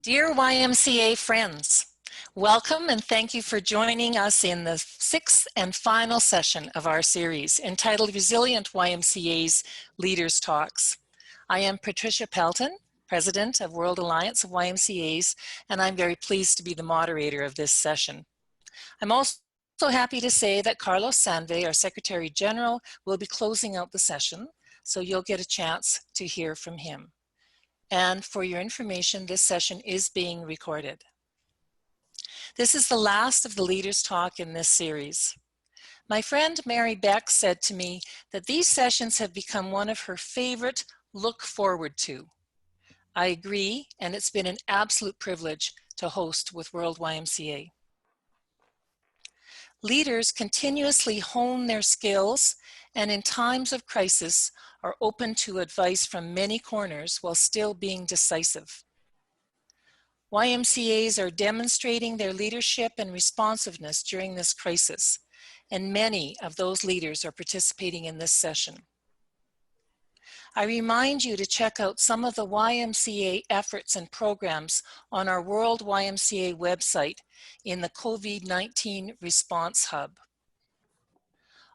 Dear YMCA friends, welcome and thank you for joining us in the sixth and final session of our series entitled Resilient YMCA's Leaders Talks. I am Patricia Pelton, President of World Alliance of YMCAs, and I'm very pleased to be the moderator of this session. I'm also happy to say that Carlos Sanve, our Secretary General, will be closing out the session, so you'll get a chance to hear from him. And for your information, this session is being recorded. This is the last of the Leaders Talk in this series. My friend Mary Beck said to me that these sessions have become one of her favorite look forward to. I agree, and it's been an absolute privilege to host with World YMCA. Leaders continuously hone their skills and in times of crisis are open to advice from many corners while still being decisive. YMCAs are demonstrating their leadership and responsiveness during this crisis, and many of those leaders are participating in this session. I remind you to check out some of the YMCA efforts and programs on our World YMCA website in the COVID-19 Response Hub.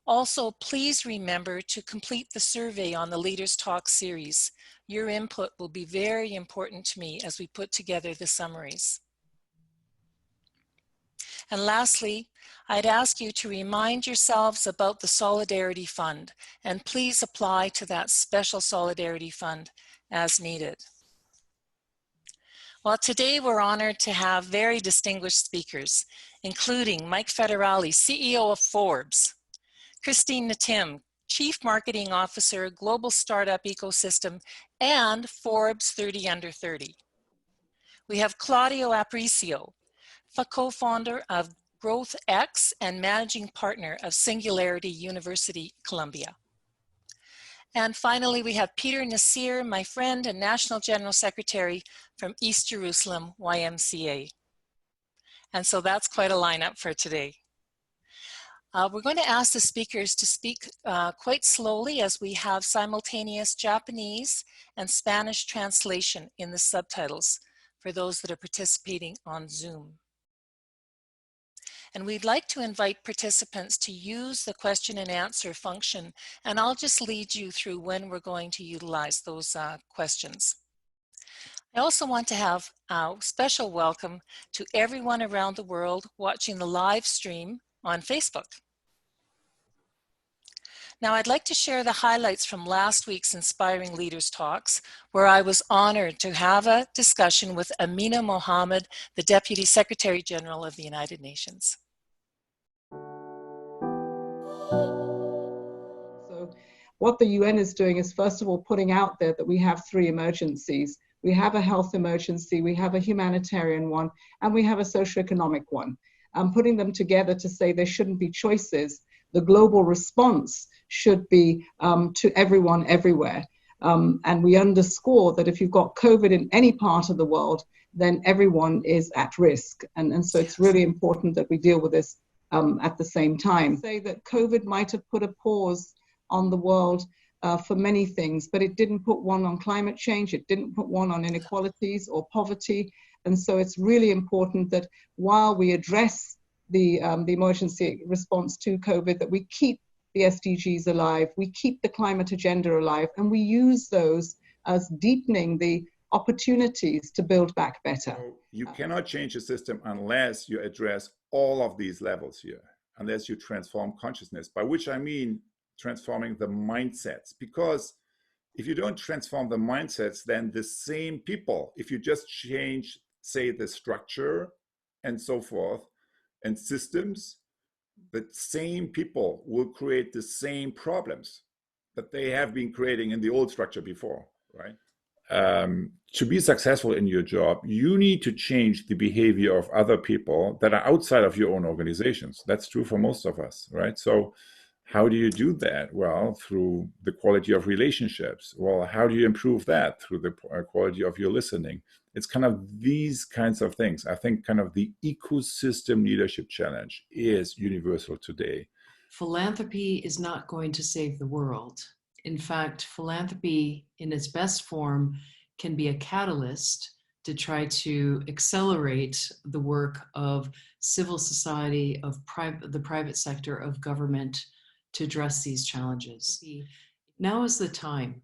Also, please remember to complete the survey on the Leaders Talk series. Your input will be very important to me as we put together the summaries. And lastly, I'd ask you to remind yourselves about the Solidarity Fund, and please apply to that special Solidarity Fund as needed. Well, today we're honored to have very distinguished speakers, including Mike Federle, CEO of Forbes, Christina Tim, Chief Marketing Officer, Global Startup Ecosystem, and Forbes 30 Under 30. We have Claudia Aparicio, co-founder of GrowthX and Managing Partner of Singularity University, Colombia. And finally, we have Peter Nasir, my friend and National General Secretary from East Jerusalem, YMCA. And so that's quite a lineup for today. We're going to ask the speakers to speak quite slowly as we have simultaneous Japanese and Spanish translation in the subtitles for those that are participating on Zoom. And we'd like to invite participants to use the question and answer function, and I'll just lead you through when we're going to utilize those questions. I also want to have a special welcome to everyone around the world watching the live stream on Facebook. Now, I'd like to share the highlights from last week's Inspiring Leaders Talks, where I was honored to have a discussion with Amina Mohammed, the Deputy Secretary General of the United Nations. So what the UN is doing is, first of all, putting out there that we have three emergencies. We have a health emergency, we have a humanitarian one, and we have a socioeconomic one. Putting them together to say there shouldn't be choices. The global response should be to everyone, everywhere. And we underscore that if you've got COVID in any part of the world, then everyone is at risk. And so it's really important that we deal with this at the same time. Say that COVID might have put a pause on the world for many things, but it didn't put one on climate change, it didn't put one on inequalities or poverty. And so it's really important that while we address the emergency response to COVID, that we keep the SDGs alive, we keep the climate agenda alive, and we use those as deepening the opportunities to build back better. So you cannot change the system unless you address all of these levels here, unless you transform consciousness, by which I mean transforming the mindsets. Because if you don't transform the mindsets, then the same people, if you just change, say, the structure and so forth, and systems, the same people will create the same problems that they have been creating in the old structure before, right? To be successful in your job, you need to change the behavior of other people that are outside of your own organizations. That's true for most of us, right? So how do you do that? Well, through the quality of relationships. Well, how do you improve that? Through the quality of your listening. It's kind of these kinds of things. I think kind of the ecosystem leadership challenge is universal today. Philanthropy is not going to save the world. In fact, philanthropy in its best form can be a catalyst to try to accelerate the work of civil society, of the private sector, of government to address these challenges. Now is the time.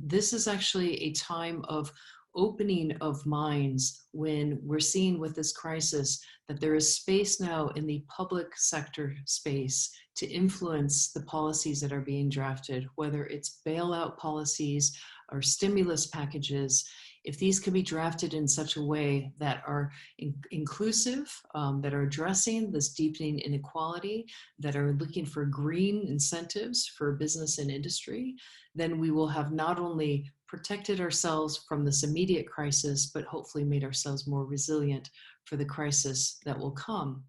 This is actually a time of opening of minds when we're seeing with this crisis that there is space now in the public sector space to influence the policies that are being drafted, whether it's bailout policies or stimulus packages. If these can be drafted in such a way that are inclusive, that are addressing this deepening inequality, that are looking for green incentives for business and industry, then we will have not only protected ourselves from this immediate crisis, but hopefully made ourselves more resilient for the crisis that will come.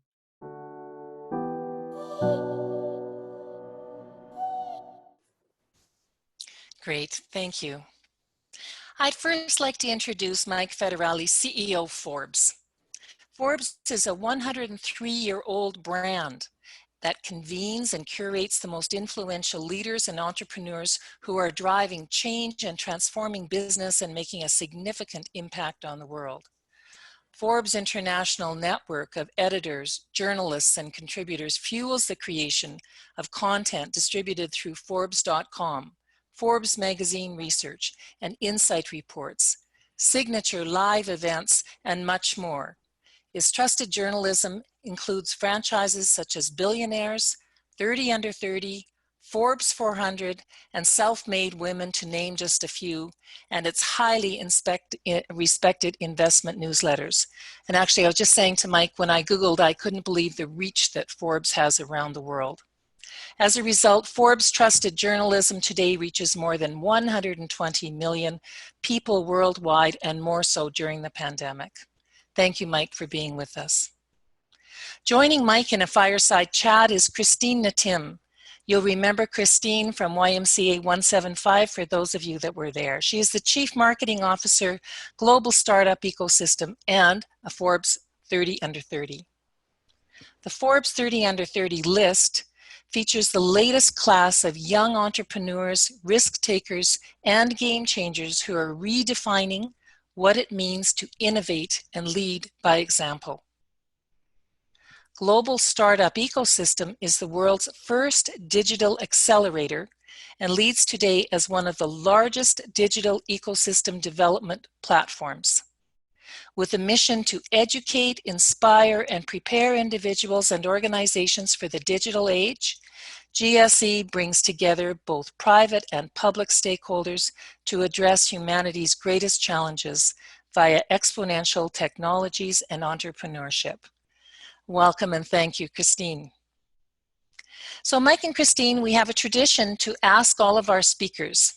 Great, thank you. I'd first like to introduce Mike Federle, CEO of Forbes. Forbes is a 103-year-old brand that convenes and curates the most influential leaders and entrepreneurs who are driving change and transforming business and making a significant impact on the world. Forbes' international network of editors, journalists, and contributors fuels the creation of content distributed through Forbes.com, Forbes magazine research, and insight reports, signature live events, and much more. Its trusted journalism includes franchises such as Billionaires, 30 Under 30, Forbes 400, and Self-Made Women, to name just a few, and its highly respected investment newsletters. And actually, I was just saying to Mike, when I Googled, I couldn't believe the reach that Forbes has around the world. As a result, Forbes' trusted journalism today reaches more than 120 million people worldwide, and more so during the pandemic. Thank you, Mike, for being with us. Joining Mike in a fireside chat is Christina Tim. You'll remember Christine from YMCA 175 for those of you that were there. She is the Chief Marketing Officer, Global Startup Ecosystem, and a Forbes 30 Under 30. The Forbes 30 Under 30 list features the latest class of young entrepreneurs, risk takers, and game changers who are redefining what it means to innovate and lead by example. Global Startup Ecosystem is the world's first digital accelerator and leads today as one of the largest digital ecosystem development platforms. With a mission to educate, inspire, and prepare individuals and organizations for the digital age, GSE brings together both private and public stakeholders to address humanity's greatest challenges via exponential technologies and entrepreneurship. Welcome and thank you, Christine. So Mike and Christine, we have a tradition to ask all of our speakers,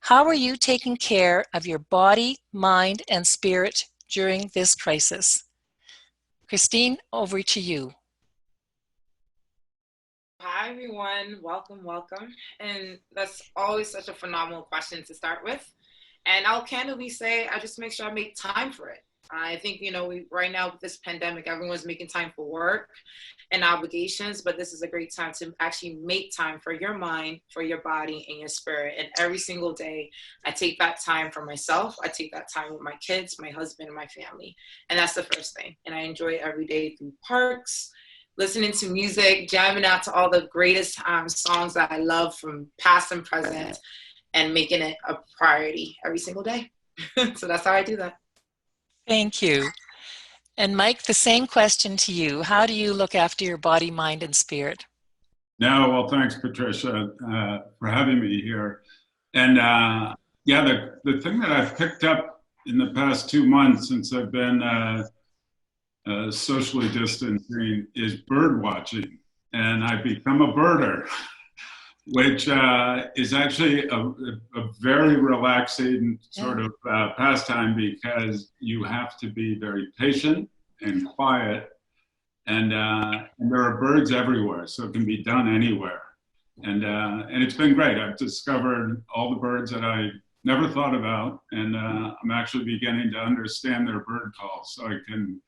how are you taking care of your body, mind, and spirit during this crisis? Christine, over to you. Hi, everyone. Welcome, welcome. And that's always such a phenomenal question to start with. And I'll candidly say, I just make sure I make time for it. I think, right now with this pandemic, everyone's making time for work and obligations, but this is a great time to actually make time for your mind, for your body, and your spirit. And every single day, I take that time for myself. I take that time with my kids, my husband, and my family. And that's the first thing. And I enjoy it every day through parks, listening to music, jamming out to all the greatest songs that I love from past and present, and making it a priority every single day. So that's how I do that. Thank you. And Mike, the same question to you. How do you look after your body, mind, and spirit? No, well, thanks, Patricia, for having me here. And yeah, the thing that I've picked up in the past 2 months since I've been socially distancing is bird watching. And I've become a birder, which is actually a very relaxing sort of pastime, because you have to be very patient and quiet, and there are birds everywhere, so it can be done anywhere, and it's been great. I've discovered all the birds that I never thought about, and I'm actually beginning to understand their bird calls, so I can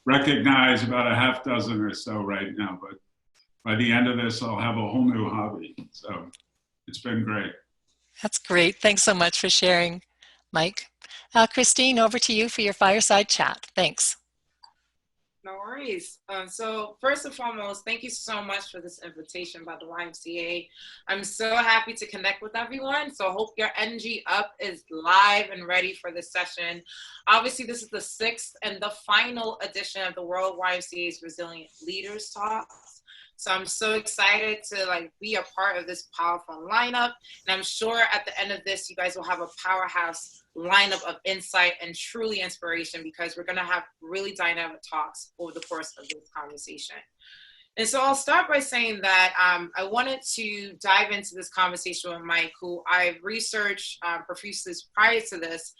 recognize about a half dozen or so right now, but by the end of this, I'll have a whole new hobby. So it's been great. That's great. Thanks so much for sharing, Mike. Christine, over to you for your fireside chat. Thanks. No worries. So first and foremost, thank you so much for this invitation by the YMCA. I'm so happy to connect with everyone. So I hope your energy up is live and ready for this session. Obviously, this is the 6th and the final edition of the World YMCA's Resilient Leaders Talks. So I'm so excited to be a part of this powerful lineup. And I'm sure at the end of this, you guys will have a powerhouse lineup of insight and truly inspiration, because we're going to have really dynamic talks over the course of this conversation. And so I'll start by saying that I wanted to dive into this conversation with Mike, who I've researched profusely prior to this.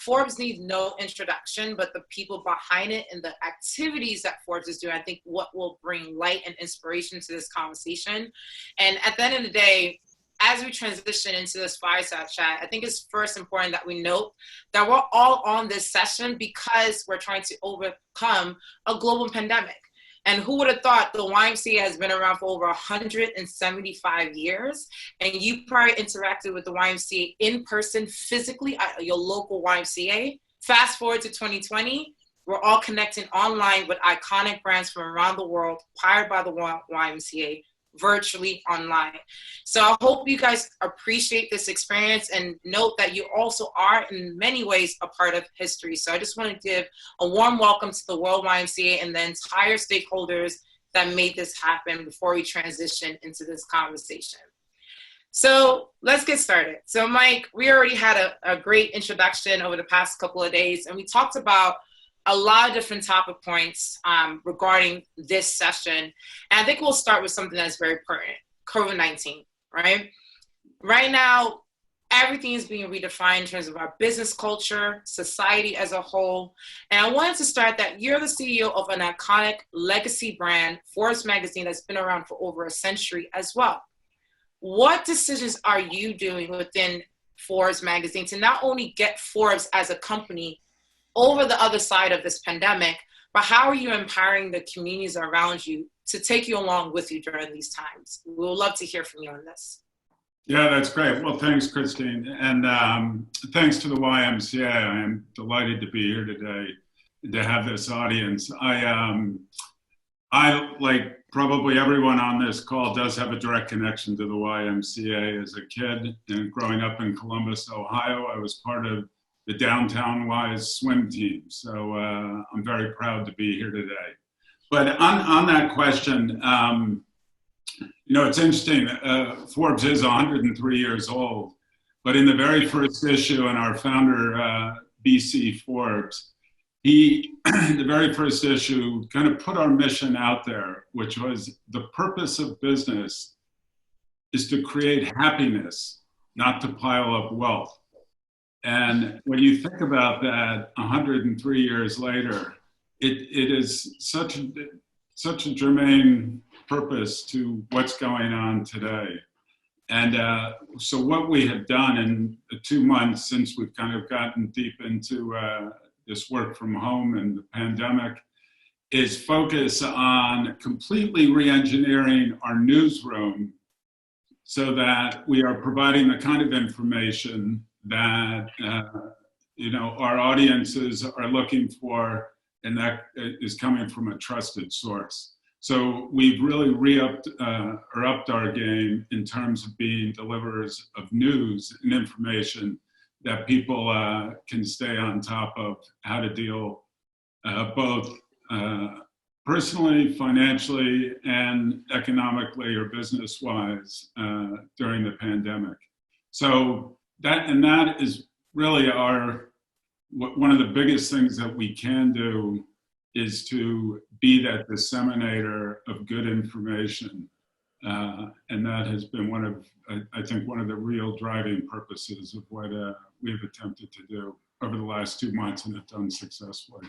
Forbes needs no introduction, but the people behind it and the activities that Forbes is doing, I think what will bring light and inspiration to this conversation. And at the end of the day, as we transition into this fireside chat, I think it's first important that we note that we're all on this session because we're trying to overcome a global pandemic. And who would have thought the YMCA has been around for over 175 years, and you probably interacted with the YMCA in person physically at your local YMCA. Fast forward to 2020, we're all connecting online with iconic brands from around the world, powered by the YMCA, virtually online. So I hope you guys appreciate this experience and note that you also are in many ways a part of history. So I just want to give a warm welcome to the World YMCA and the entire stakeholders that made this happen before we transition into this conversation. So let's get started. So Mike, we already had a great introduction over the past couple of days, and we talked about a lot of different topic points regarding this session. And I think we'll start with something that's very pertinent, COVID-19, right? Right now, everything is being redefined in terms of our business culture, society as a whole. And I wanted to start that you're the CEO of an iconic legacy brand, Forbes magazine, that's been around for over a century as well. What decisions are you doing within Forbes magazine to not only get Forbes as a company over the other side of this pandemic, but how are you empowering the communities around you to take you along with you during these times? We would love to hear from you on this. Yeah, that's great. Well, thanks, Christine. And thanks to the YMCA. I am delighted to be here today to have this audience. I like probably everyone on this call, does have a direct connection to the YMCA. As a kid and growing up in Columbus, Ohio, I was part of the Downtown Wise swim team. So I'm very proud to be here today. But on that question, it's interesting. Forbes is 103 years old, but in the very first issue, and our founder, BC Forbes, the very first issue kind of put our mission out there, which was the purpose of business is to create happiness, not to pile up wealth. And when you think about that 103 years later, it is such a germane purpose to what's going on today. And so what we have done in the 2 months since we've kind of gotten deep into this work from home and the pandemic is focus on completely re-engineering our newsroom so that we are providing the kind of information that our audiences are looking for, and that is coming from a trusted source. So we've really upped our game in terms of being deliverers of news and information that people can stay on top of how to deal both personally, financially, and economically or business-wise during the pandemic. So that is really one of the biggest things that we can do is to be that disseminator of good information. And that has been one of the real driving purposes of what we've attempted to do over the last 2 months and have done successfully.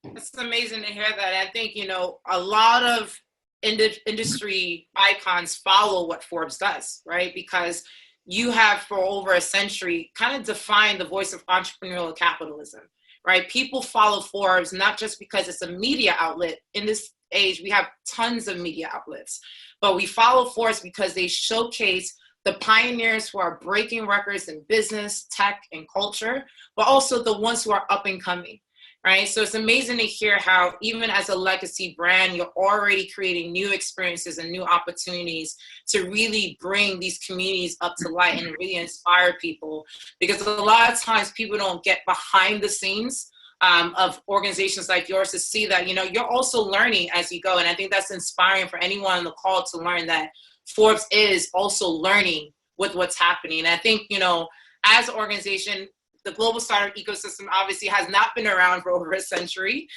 It's amazing to hear that. I think, a lot of industry icons follow what Forbes does, right? Because you have for over a century kind of defined the voice of entrepreneurial capitalism, right? People follow Forbes not just because it's a media outlet. In this age, we have tons of media outlets, but we follow Forbes because they showcase the pioneers who are breaking records in business, tech, and culture, but also the ones who are up and coming, right? So it's amazing to hear how even as a legacy brand, you're already creating new experiences and new opportunities to really bring these communities up to light and really inspire people. Because a lot of times people don't get behind the scenes of organizations like yours to see that, you know, you're also learning as you go. And I think that's inspiring for anyone on the call to learn that Forbes is also learning with what's happening. And I think, you know, as an organization, the global startup ecosystem obviously has not been around for over a century.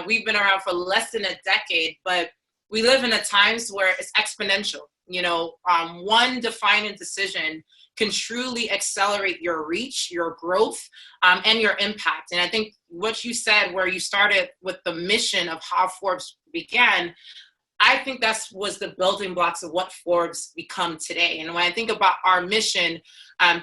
We've been around for less than a decade, but we live in a times where it's exponential. You know, one defining decision can truly accelerate your reach, your growth, and your impact. And I think what you said, where you started with the mission of how Forbes began, I think that was the building blocks of what Forbes become today. And when I think about our mission,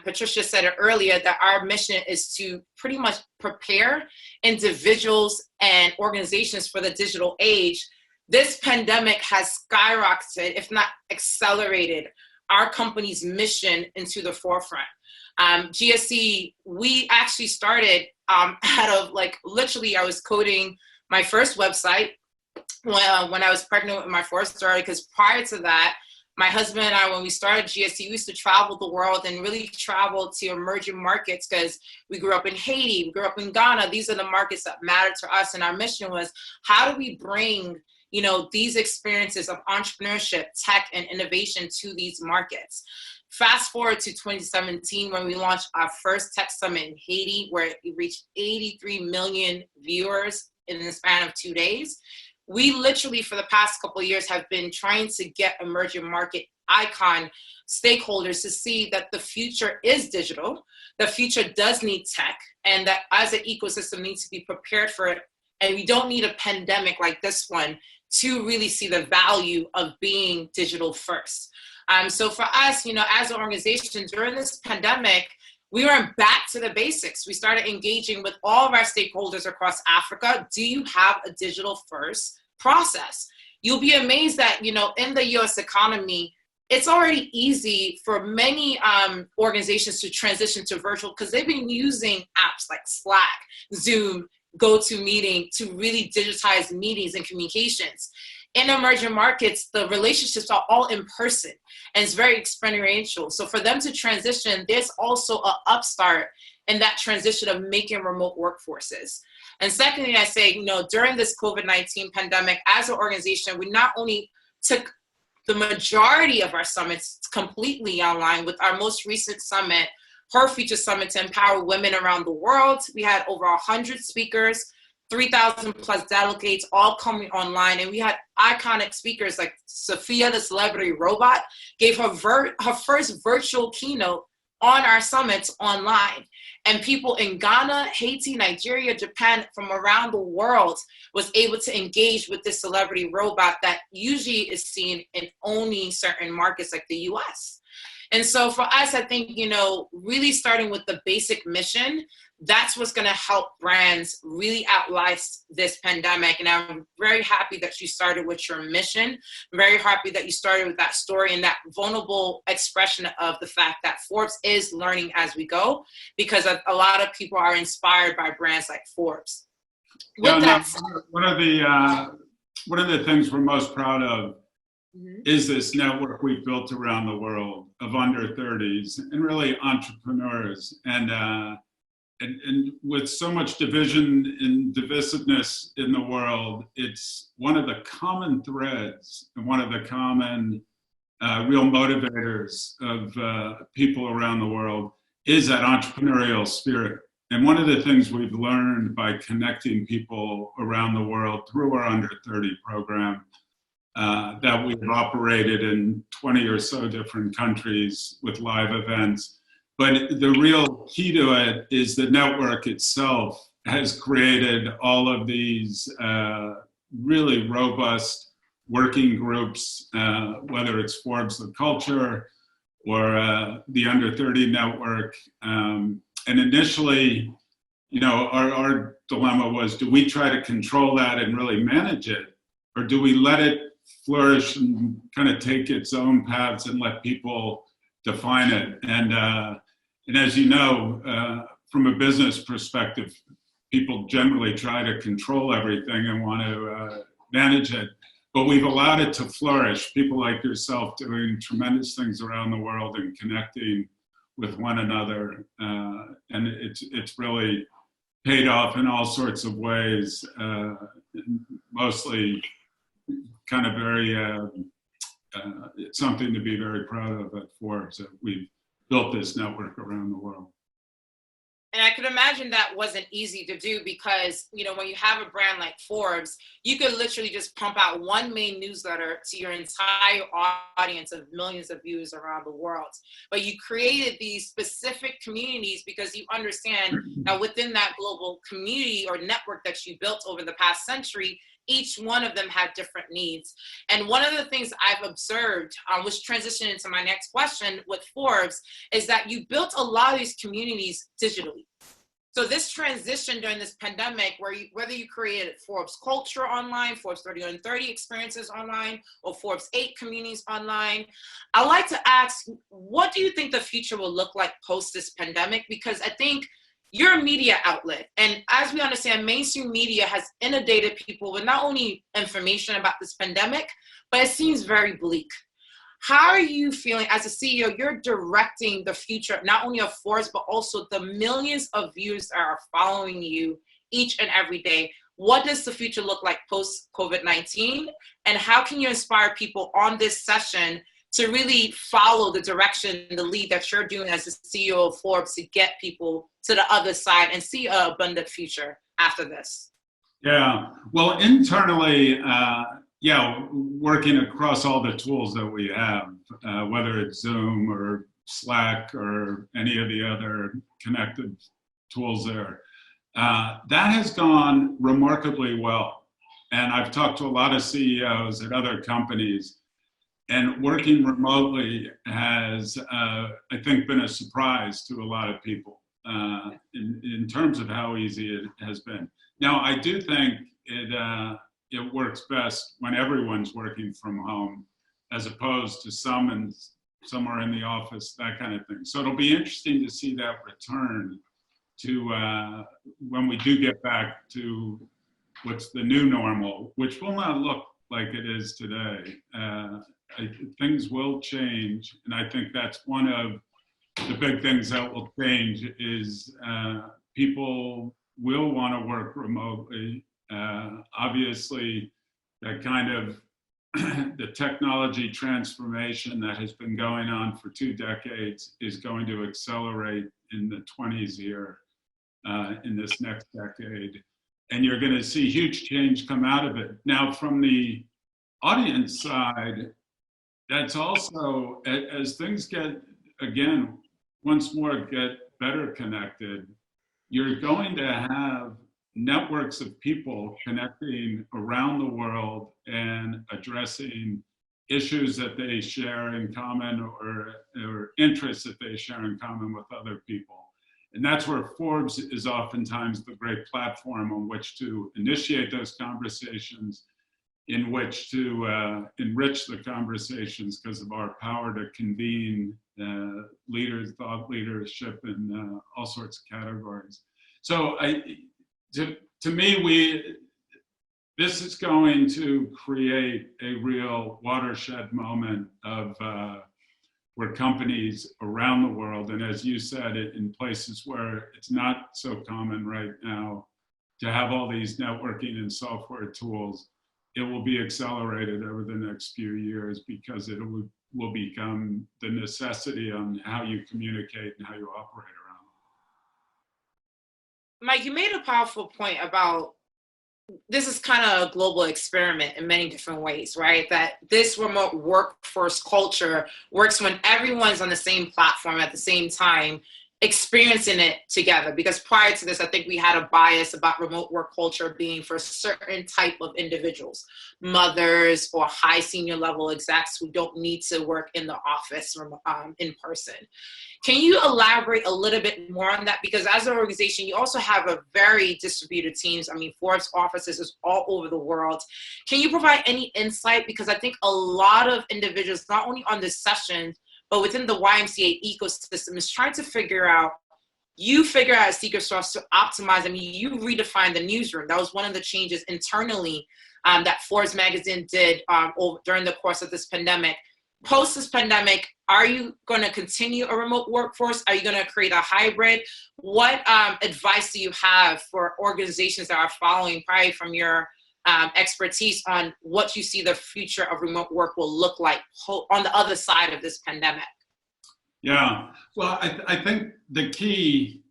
Patricia said it earlier, that our mission is to pretty much prepare individuals and organizations for the digital age. This pandemic has skyrocketed, if not accelerated, our company's mission into the forefront. GSC, we actually started out of, like, literally I was coding my first website when I was pregnant with my first daughter, because prior to that, my husband and I, when we started GSC, we used to travel the world and really travel to emerging markets, because we grew up in Haiti, we grew up in Ghana. These are the markets that matter to us. And our mission was, how do we bring, you know, these experiences of entrepreneurship, tech, and innovation to these markets? Fast forward to 2017, when we launched our first tech summit in Haiti, where it reached 83 million viewers in the span of 2 days. We literally, for the past couple of years, have been trying to get emerging market icon stakeholders to see that the future is digital, the future does need tech, and that as an ecosystem needs to be prepared for it. And we don't need a pandemic like this one to really see the value of being digital first. So for us, you know, as an organization, during this pandemic, we went back to the basics. We started engaging with all of our stakeholders across Africa. Do you have a digital first process? You'll be amazed that, you know, in the US economy, it's already easy for many organizations to transition to virtual, because they've been using apps like Slack, Zoom, GoToMeeting to really digitize meetings and communications. In emerging markets, the relationships are all in person and it's very experiential. So for them to transition, there's also an upstart in that transition of making remote workforces. And secondly, I say, you know, during this COVID-19 pandemic, as an organization, we not only took the majority of our summits completely online. With our most recent summit, her feature summit, to empower women around the world, we had over 100 speakers, 3,000 plus delegates, all coming online. And we had iconic speakers like Sophia, the celebrity robot, gave her first virtual keynote on our summits online. And people in Ghana, Haiti, Nigeria, Japan, from around the world was able to engage with this celebrity robot that usually is seen in only certain markets like the US. And so for us, I think, you know, really starting with the basic mission, that's what's going to help brands really outlast this pandemic. And I'm very happy that you started with your mission. I'm very happy that you started with that story and that vulnerable expression of the fact that Forbes is learning as we go, because a lot of people are inspired by brands like Forbes. One of the things we're most proud of is this network we've built around the world of under 30s and really entrepreneurs. And with so much division and divisiveness in the world, it's one of the common threads and one of the common real motivators of people around the world is that entrepreneurial spirit. And one of the things we've learned by connecting people around the world through our under 30 program that we've operated in 20 or so different countries with live events. But the real key to it is the network itself has created all of these really robust working groups, whether it's Forbes the Culture or the Under 30 Network. And initially, you know, our dilemma was, do we try to control that and really manage it? Or do we let it flourish and kind of take its own paths and let people define it. And as you know, from a business perspective, people generally try to control everything and want to manage it. But we've allowed it to flourish. People like yourself doing tremendous things around the world and connecting with one another. And it's really paid off in all sorts of ways, mostly kind of very, it's something to be very proud of at Forbes, that we've built this network around the world. And I could imagine that wasn't easy to do because, you know, when you have a brand like Forbes, you could literally just pump out one main newsletter to your entire audience of millions of viewers around the world. But you created these specific communities because you understand that within that global community or network that you built over the past century, each one of them had different needs. And one of the things I've observed, which transitioned into my next question with Forbes, is that you built a lot of these communities digitally. So this transition during this pandemic, whether you created Forbes Culture online, Forbes 30 on 30 experiences online, or Forbes 8 communities online, I'd like to ask, what do you think the future will look like post this pandemic? Because I think you're a media outlet. And as we understand, mainstream media has inundated people with not only information about this pandemic, but it seems very bleak. How are you feeling as a CEO? You're directing the future, not only of Forbes, but also the millions of viewers that are following you each and every day. What does the future look like post-COVID-19? And how can you inspire people on this session to really follow the direction, the lead that you're doing as the CEO of Forbes to get people to the other side and see an abundant future after this? Yeah, well, internally, working across all the tools that we have, whether it's Zoom or Slack or any of the other connected tools there, that has gone remarkably well. And I've talked to a lot of CEOs at other companies, and working remotely has, I think, been a surprise to a lot of people in terms of how easy it has been. Now, I do think it works best when everyone's working from home, as opposed to some are in the office, that kind of thing. So it'll be interesting to see that return to when we do get back to what's the new normal, which will not look like it is today. Things will change, and I think that's one of the big things that will change is people will want to work remotely. Obviously, that kind of the technology transformation that has been going on for 2 decades is going to accelerate in the 20s here, in this next decade. And you're going to see huge change come out of it. Now, from the audience side, that's also, as things get, again, once more get better connected, you're going to have networks of people connecting around the world and addressing issues that they share in common or interests that they share in common with other people. And that's where Forbes is oftentimes the great platform on which to initiate those conversations, in which to enrich the conversations because of our power to convene leaders, thought leadership in all sorts of categories. So to me, this is going to create a real watershed moment of where companies around the world, and as you said, in places where it's not so common right now to have all these networking and software tools, it will be accelerated over the next few years because it will become the necessity on how you communicate and how you operate around it. Mike, you made a powerful point about this is kind of a global experiment in many different ways, right? That this remote workforce culture works when everyone's on the same platform at the same time, experiencing it together. Because prior to this, I think we had a bias about remote work culture being for a certain type of individuals, mothers or high senior level execs who don't need to work in the office or in person. Can you elaborate a little bit more on that? Because as an organization, you also have a very distributed teams. I mean, Forbes offices is all over the world. Can you provide any insight? Because I think a lot of individuals, not only on this session, but within the YMCA ecosystem is trying to figure out, you figure out a secret sauce to optimize. I mean, you redefine the newsroom. That was one of the changes internally that Forbes magazine did during the course of this pandemic. Post this pandemic, are you going to continue a remote workforce? Are you going to create a hybrid? What advice do you have for organizations that are following, probably from your expertise, on what you see the future of remote work will look like on the other side of this pandemic? Yeah, well, I think the key,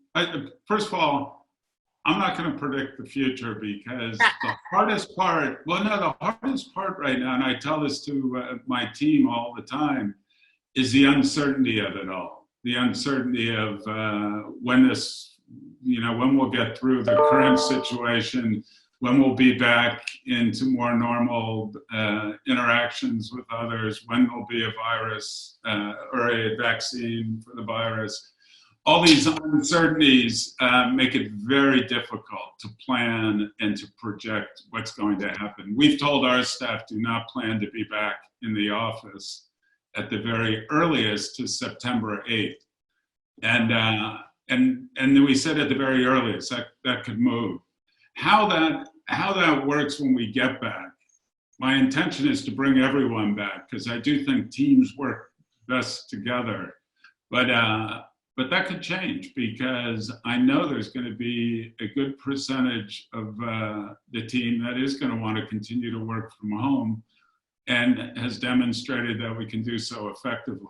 first of all, I'm not going to predict the future, because the hardest part, the hardest part right now, and I tell this to my team all the time, is the uncertainty of it all. The uncertainty of when we'll get through the current situation, when we'll be back into more normal interactions with others, when there'll be a virus or a vaccine for the virus. All these uncertainties make it very difficult to plan and to project what's going to happen. We've told our staff, do not plan to be back in the office at the very earliest to September 8th. And then we said at the very earliest, that could move. How that works when we get back, my intention is to bring everyone back, because I do think teams work best together. But that could change, because I know there's going to be a good percentage of the team that is going to want to continue to work from home, and has demonstrated that we can do so effectively.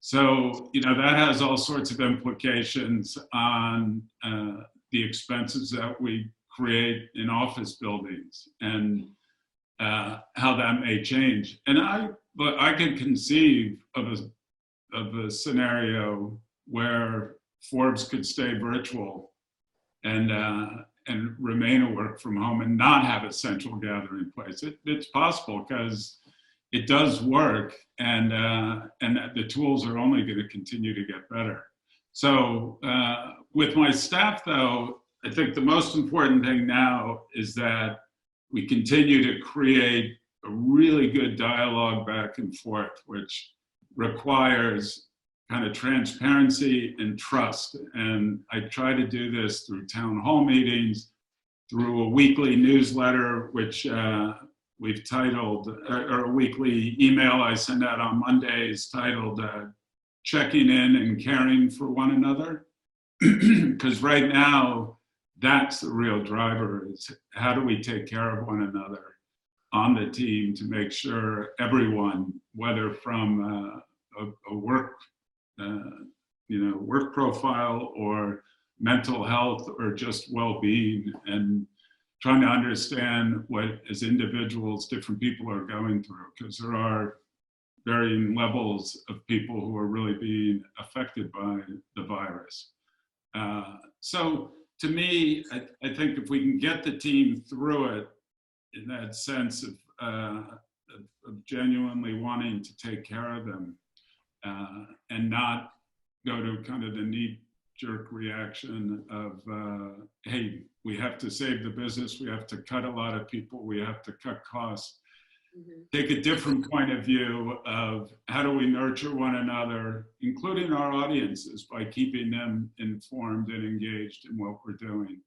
So, that has all sorts of implications on the expenses that we create in office buildings, and how that may change. And I can conceive of a scenario where Forbes could stay virtual and remain a work from home and not have a central gathering place. It's possible, because it does work, and the tools are only going to continue to get better. So with my staff, though, I think the most important thing now is that we continue to create a really good dialogue back and forth, which requires kind of transparency and trust. And I try to do this through town hall meetings, through a weekly newsletter, which we've titled, or a weekly email I send out on Mondays titled Checking In and Caring for One Another. Because right now, that's the real driver, is how do we take care of one another on the team to make sure everyone, whether from a work work profile or mental health or just well-being, and trying to understand what, as individuals, different people are going through, because there are varying levels of people who are really being affected by the virus. So to me, I think if we can get the team through it in that sense of genuinely wanting to take care of them, and not go to kind of the knee-jerk reaction of, hey, we have to save the business, we have to cut a lot of people, we have to cut costs. Mm-hmm. Take a different point of view of how do we nurture one another, including our audiences, by keeping them informed and engaged in what we're doing.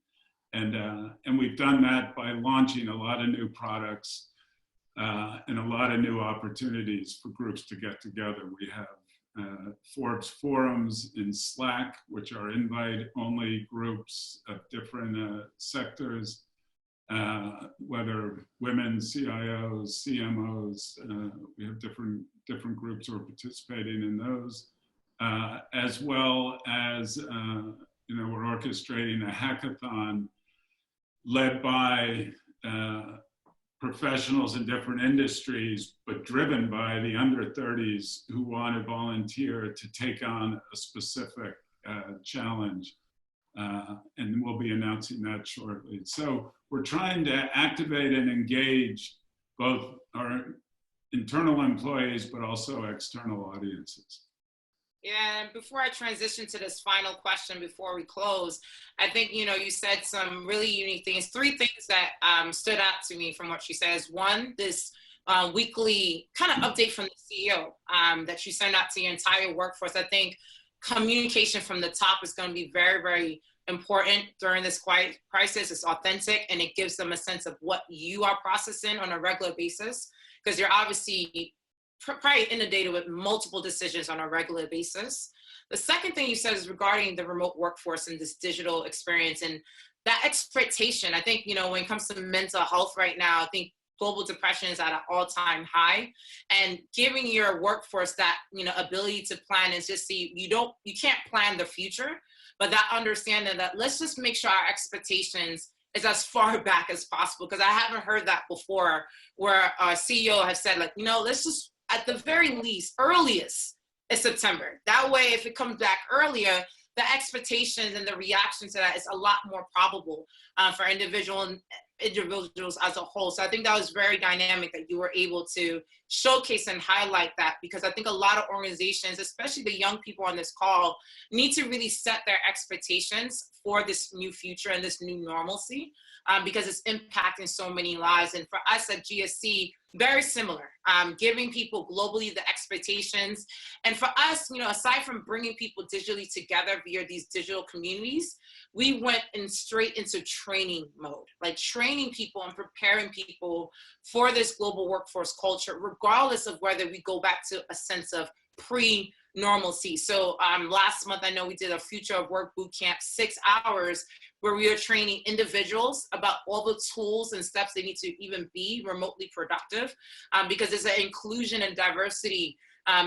And we've done that by launching a lot of new products and a lot of new opportunities for groups to get together. We have Forbes forums in Slack, which are invite-only groups of different sectors, whether women, CIOs, CMOs, we have different groups who are participating in those, as well as, we're orchestrating a hackathon led by professionals in different industries, but driven by the under 30s who want to volunteer to take on a specific challenge. And we'll be announcing that shortly. So we're trying to activate and engage both our internal employees, but also external audiences. Yeah, and before I transition to this final question before we close, I think, you said some really unique things. 3 things that stood out to me from what she says. One, this weekly kind of update from the CEO that you send out to your entire workforce. I think communication from the top is going to be very, very important during this crisis. It's authentic, and it gives them a sense of what you are processing on a regular basis, because you're obviously probably inundated with multiple decisions on a regular basis. The second thing you said is regarding the remote workforce and this digital experience and that expectation. I think, when it comes to mental health right now, I think global depression is at an all-time high, and giving your workforce that, ability to plan is just you can't plan the future, but that understanding that let's just make sure our expectations is as far back as possible. Because I haven't heard that before, where our CEO has said, like, let's just, at the very least, earliest is September. That way, if it comes back earlier, the expectations and the reaction to that is a lot more probable for individuals as a whole. So I think that was very dynamic that you were able to showcase and highlight that, because I think a lot of organizations, especially the young people on this call, need to really set their expectations for this new future and this new normalcy, because it's impacting so many lives. And for us at GSC, very similar, giving people globally the expectations. And for us, aside from bringing people digitally together via these digital communities, we went straight into training mode, like training people and preparing people for this global workforce culture, regardless of whether we go back to a sense of pre-normalcy. So last month, I know we did a future of work boot camp, 6 hours, where we are training individuals about all the tools and steps they need to even be remotely productive, because it's an inclusion and diversity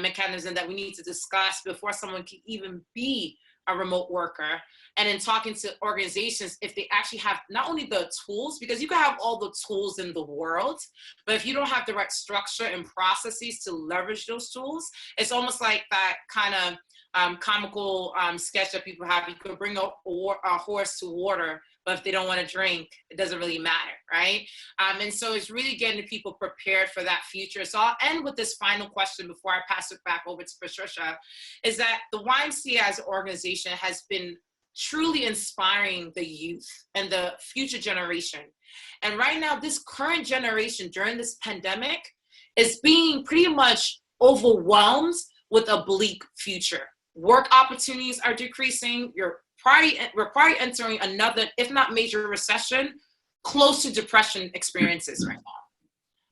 mechanism that we need to discuss before someone can even be a remote worker. And in talking to organizations, if they actually have not only the tools, because you can have all the tools in the world, but if you don't have the right structure and processes to leverage those tools, it's almost like that kind of comical sketch that people have. You could bring a horse to water, but if they don't want to drink, it doesn't really matter, right? And so it's really getting people prepared for that future. So I'll end with this final question before I pass it back over to Patricia, is that the YMCA as an organization has been truly inspiring the youth and the future generation. And right now, this current generation during this pandemic is being pretty much overwhelmed with a bleak future. Work opportunities are decreasing. We're probably entering another, if not major recession, close to depression experiences right now.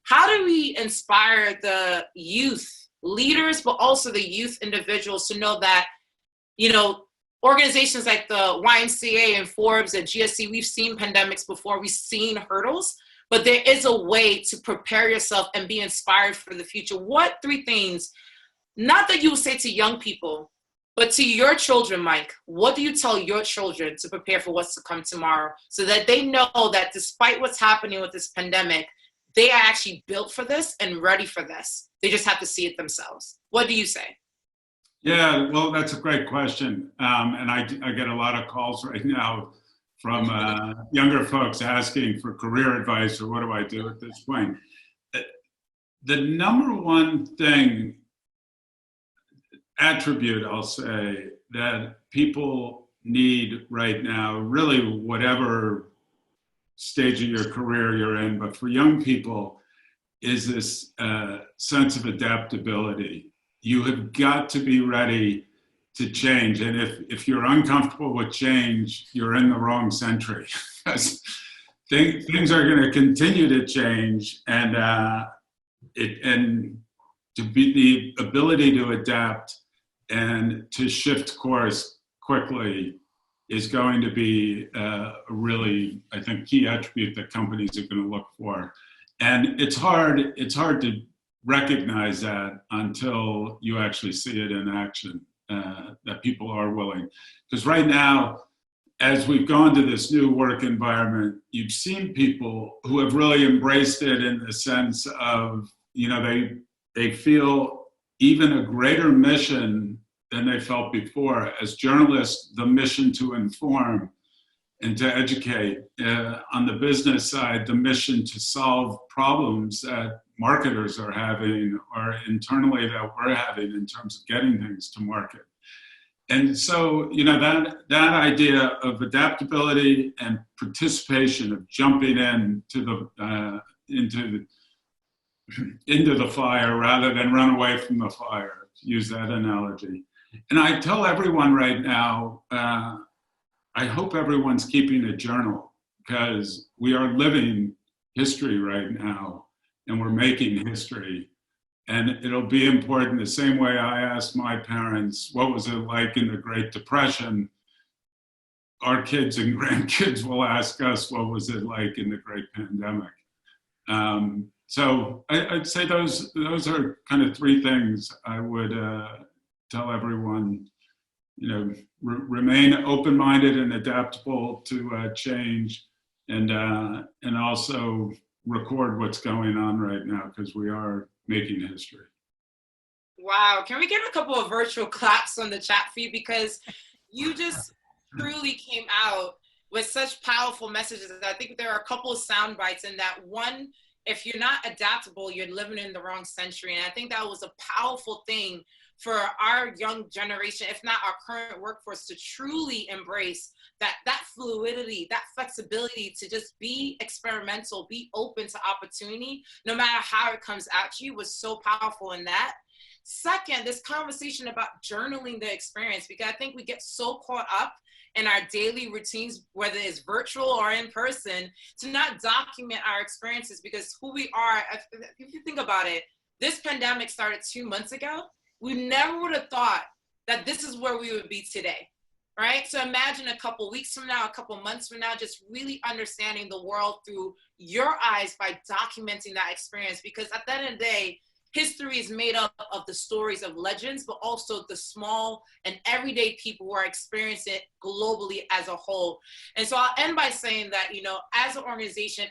How do we inspire the youth leaders, but also the youth individuals to know that, organizations like the YMCA and Forbes and GSC, we've seen pandemics before, we've seen hurdles, but there is a way to prepare yourself and be inspired for the future. What 3 things, not that you will say to young people, but to your children, Mike, what do you tell your children to prepare for what's to come tomorrow, so that they know that despite what's happening with this pandemic, they are actually built for this and ready for this? They just have to see it themselves. What do you say? Yeah, well, that's a great question. And I get a lot of calls right now from younger folks asking for career advice or what do I do at this point. The number one attribute, I'll say, that people need right now, really whatever stage of your career you're in, but for young people, is this sense of adaptability. You have got to be ready to change. And if you're uncomfortable with change, you're in the wrong century. Things are going to continue to change, and to be the ability to adapt and to shift course quickly is going to be a really, I think, key attribute that companies are going to look for. And it's hard to recognize that until you actually see it in action, that people are willing. Because right now, as we've gone to this new work environment, you've seen people who have really embraced it in the sense of, they feel even a greater mission than they felt before. As journalists, the mission to inform and to educate. On the business side, the mission to solve problems that marketers are having or internally that we're having in terms of getting things to market. And so, that idea of adaptability and participation, of jumping into into the fire rather than run away from the fire, to use that analogy. And I tell everyone right now, I hope everyone's keeping a journal, because we are living history right now and we're making history. And it'll be important the same way I asked my parents, what was it like in the Great Depression? Our kids and grandkids will ask us, what was it like in the Great Pandemic? So I'd say those are kind of three things I would tell everyone. You know, remain open-minded and adaptable to change, and also record what's going on right now, because we are making history. Wow, can we get a couple of virtual claps on the chat feed, because you just truly came out with such powerful messages. I think there are a couple of sound bites in that. One, if you're not adaptable, you're living in the wrong century. And I think that was a powerful thing for our young generation, if not our current workforce, to truly embrace that fluidity, that flexibility to just be experimental, be open to opportunity, no matter how it comes at you, was so powerful in that. Second, this conversation about journaling the experience, because I think we get so caught up in our daily routines, whether it's virtual or in person, to not document our experiences, because who we are, if you think about it, this pandemic started 2 months ago. We never would have thought that this is where we would be today, right? So imagine a couple weeks from now, a couple months from now, just really understanding the world through your eyes by documenting that experience. Because at the end of the day, history is made up of the stories of legends, but also the small and everyday people who are experiencing it globally as a whole. And so I'll end by saying that, you know, as an organization,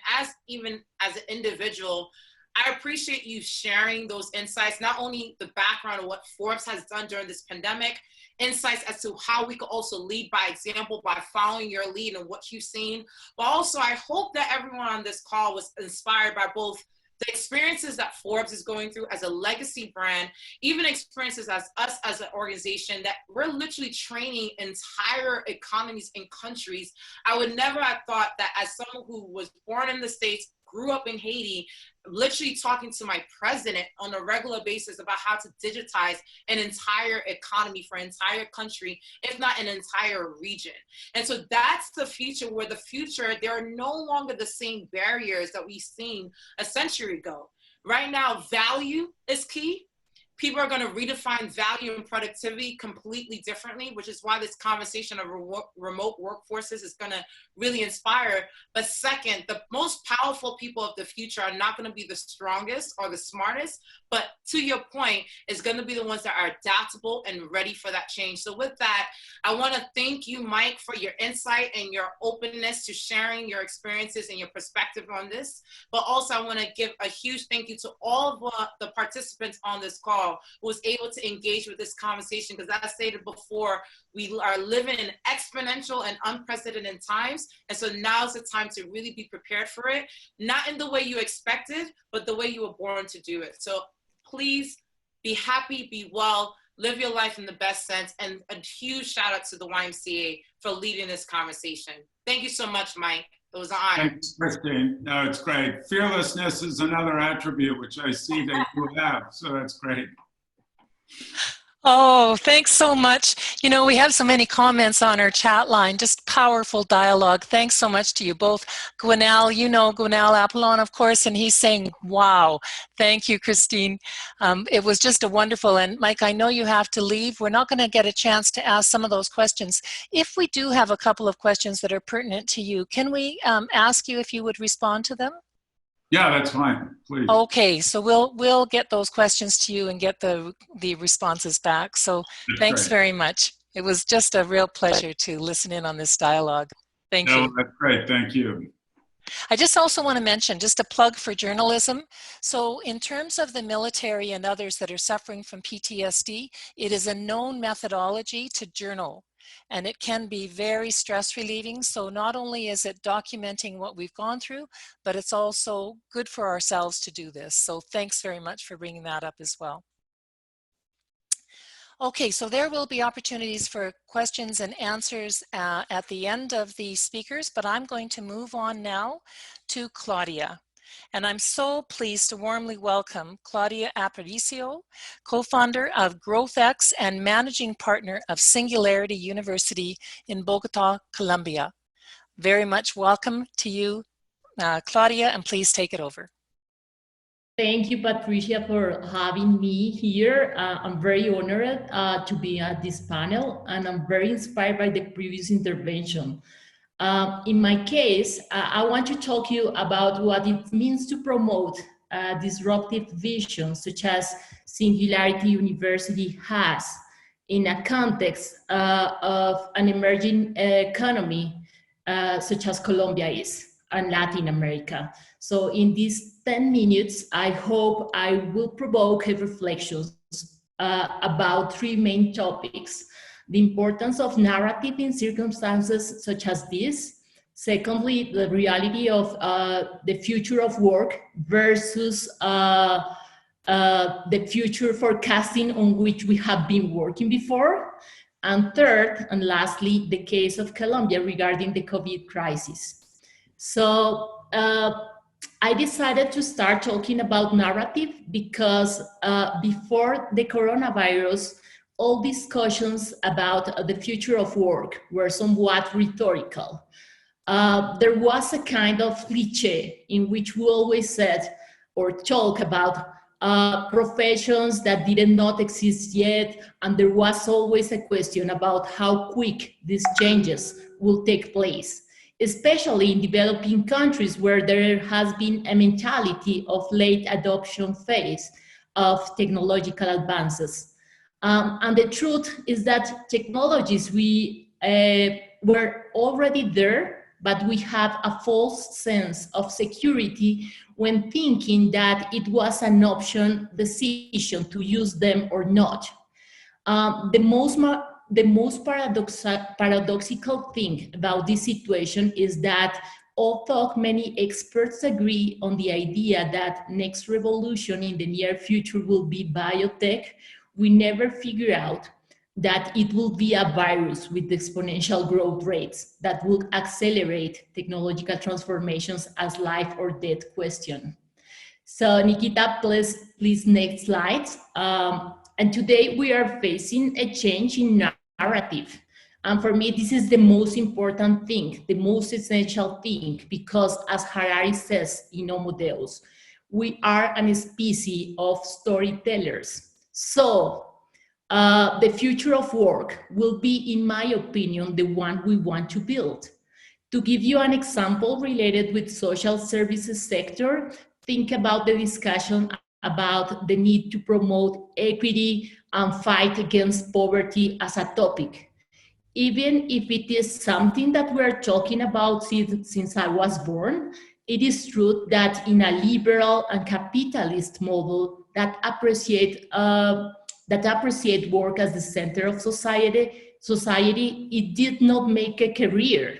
even as an individual, I appreciate you sharing those insights, not only the background of what Forbes has done during this pandemic, insights as to how we could also lead by example by following your lead and what you've seen, but also I hope that everyone on this call was inspired by both the experiences that Forbes is going through as a legacy brand, even experiences as us as an organization that we're literally training entire economies and countries. I would never have thought that, as someone who was born in the States, grew up in Haiti, literally talking to my president on a regular basis about how to digitize an entire economy for an entire country, if not an entire region. And so that's the future, where the future, there are no longer the same barriers that we've seen a century ago. Right now, value is key. People are going to redefine value and productivity completely differently, which is why this conversation of remote workforces is going to really inspire. But second, the most powerful people of the future are not going to be the strongest or the smartest, but to your point, is going to be the ones that are adaptable and ready for that change. So with that, I want to thank you, Mike, for your insight and your openness to sharing your experiences and your perspective on this. But also, I want to give a huge thank you to all of the participants on this call who was able to engage with this conversation, because as I stated before, we are living in exponential and unprecedented times. And so now's the time to really be prepared for it, not in the way you expected, but the way you were born to do it. So please be happy, be well, live your life in the best sense. And a huge shout out to the YMCA for leading this conversation. Thank you so much, Mike. It was an honor. Thanks, Christine. No, it's great. Fearlessness is another attribute, which I see that you have, so that's great. Oh, thanks so much. You know, we have so many comments on our chat line, just powerful dialogue. Thanks so much to you both. Gwinnell, you know Gwinnell Apollon, of course, and he's saying, wow. Thank you, Christine. It was just a wonderful, and Mike, I know you have to leave. We're not going to get a chance to ask some of those questions. If we do have a couple of questions that are pertinent to you, can we ask you if you would respond to them? Yeah, that's fine, please. Okay, so we'll get those questions to you and get the responses back. So thanks very much. It was just a real pleasure to listen in on this dialogue. Thank you. That's great. Thank you. I just also want to mention, just a plug for journalism. So in terms of the military and others that are suffering from PTSD, it is a known methodology to journal. And it can be very stress relieving. So not only is it documenting what we've gone through, but it's also good for ourselves to do this. So thanks very much for bringing that up as well. Okay, so there will be opportunities for questions and answers at the end of the speakers, but I'm going to move on now to Claudia. And I'm so pleased to warmly welcome Claudia Aparicio, co-founder of GrowthX and managing partner of Singularity University in Bogota, Colombia. Very much welcome to you, Claudia, and please take it over. Thank you, Patricia, for having me here. I'm very honored to be at this panel, and I'm very inspired by the previous intervention. In my case, I want to talk to you about what it means to promote disruptive visions such as Singularity University has in a context of an emerging economy such as Colombia is and Latin America. So in these 10 minutes, I hope I will provoke reflections about three main topics: the importance of narrative in circumstances such as this. Secondly, the reality of the future of work versus the future forecasting on which we have been working before. And third, and lastly, the case of Colombia regarding the COVID crisis. So I decided to start talking about narrative because before the coronavirus, all discussions about the future of work were somewhat rhetorical. There was a kind of cliché in which we always said or talk about professions that did not exist yet, and there was always a question about how quick these changes will take place, especially in developing countries where there has been a mentality of late adoption phase of technological advances. And the truth is that technologies were already there, but we have a false sense of security when thinking that it was an option decision to use them or not. The most paradoxical thing about this situation is that although many experts agree on the idea that next revolution in the near future will be biotech, we never figure out that it will be a virus with exponential growth rates that will accelerate technological transformations as life or death question. So Nikita, please next slide. And today we are facing a change in narrative. And for me, this is the most important thing, the most essential thing, because as Harari says in Homo Deus, we are a species of storytellers. So the future of work will be, in my opinion, the one we want to build. To give you an example related with social services sector, think about the discussion about the need to promote equity and fight against poverty as a topic. Even if it is something that we're talking about since I was born, it is true that in a liberal and capitalist model that appreciate work as the center of society, it did not make a career.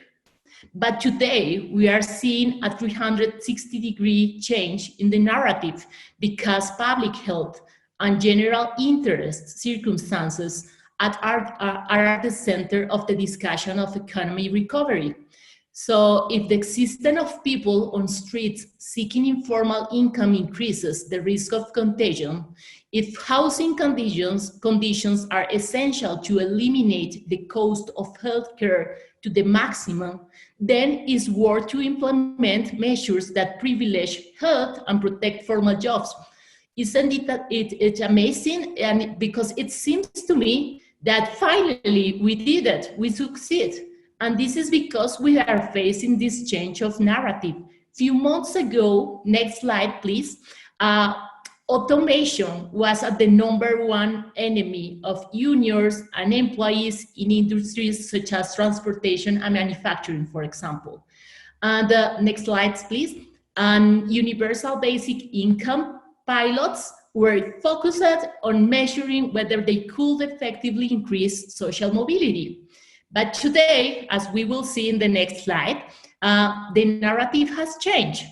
But today we are seeing a 360-degree change in the narrative because public health and general interest circumstances are at the center of the discussion of economy recovery. So if the existence of people on streets seeking informal income increases the risk of contagion, if housing conditions are essential to eliminate the cost of healthcare to the maximum, then it's worth to implement measures that privilege health and protect formal jobs. Isn't it's amazing? And because it seems to me that finally we did it, we succeed. And this is because we are facing this change of narrative. Few months ago, next slide, please, automation was the #1 enemy of unions and employees in industries such as transportation and manufacturing, for example. And next slides, please. And universal basic income pilots were focused on measuring whether they could effectively increase social mobility. But today, as we will see in the next slide, the narrative has changed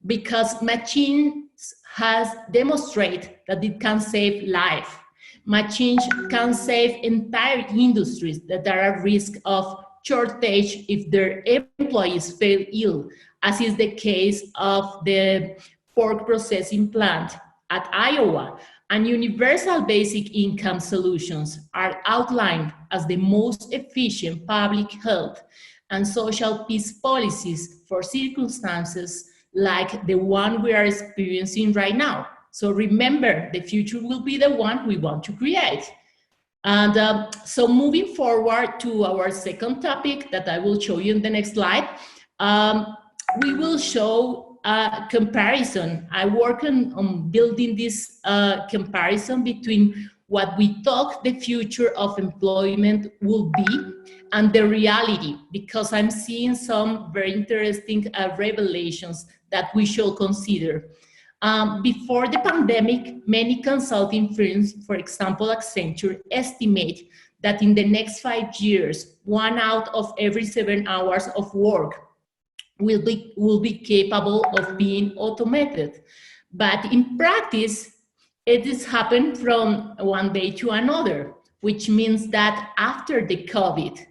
because machines has demonstrated that it can save life. Machines can save entire industries that are at risk of shortage if their employees fail ill as is the case of the pork processing plant at Iowa. And universal basic income solutions are outlined as the most efficient public health and social peace policies for circumstances like the one we are experiencing right now. So remember, the future will be the one we want to create. And so moving forward to our second topic that I will show you in the next slide, we will show a comparison. I work on building this comparison between what we thought the future of employment will be and the reality, because I'm seeing some very interesting revelations that we should consider. Before the pandemic, many consulting firms, for example, Accenture, estimate that in the next 5 years, 1 out of every 7 hours of work will be capable of being automated. But in practice, it has happened from one day to another, which means that after the COVID,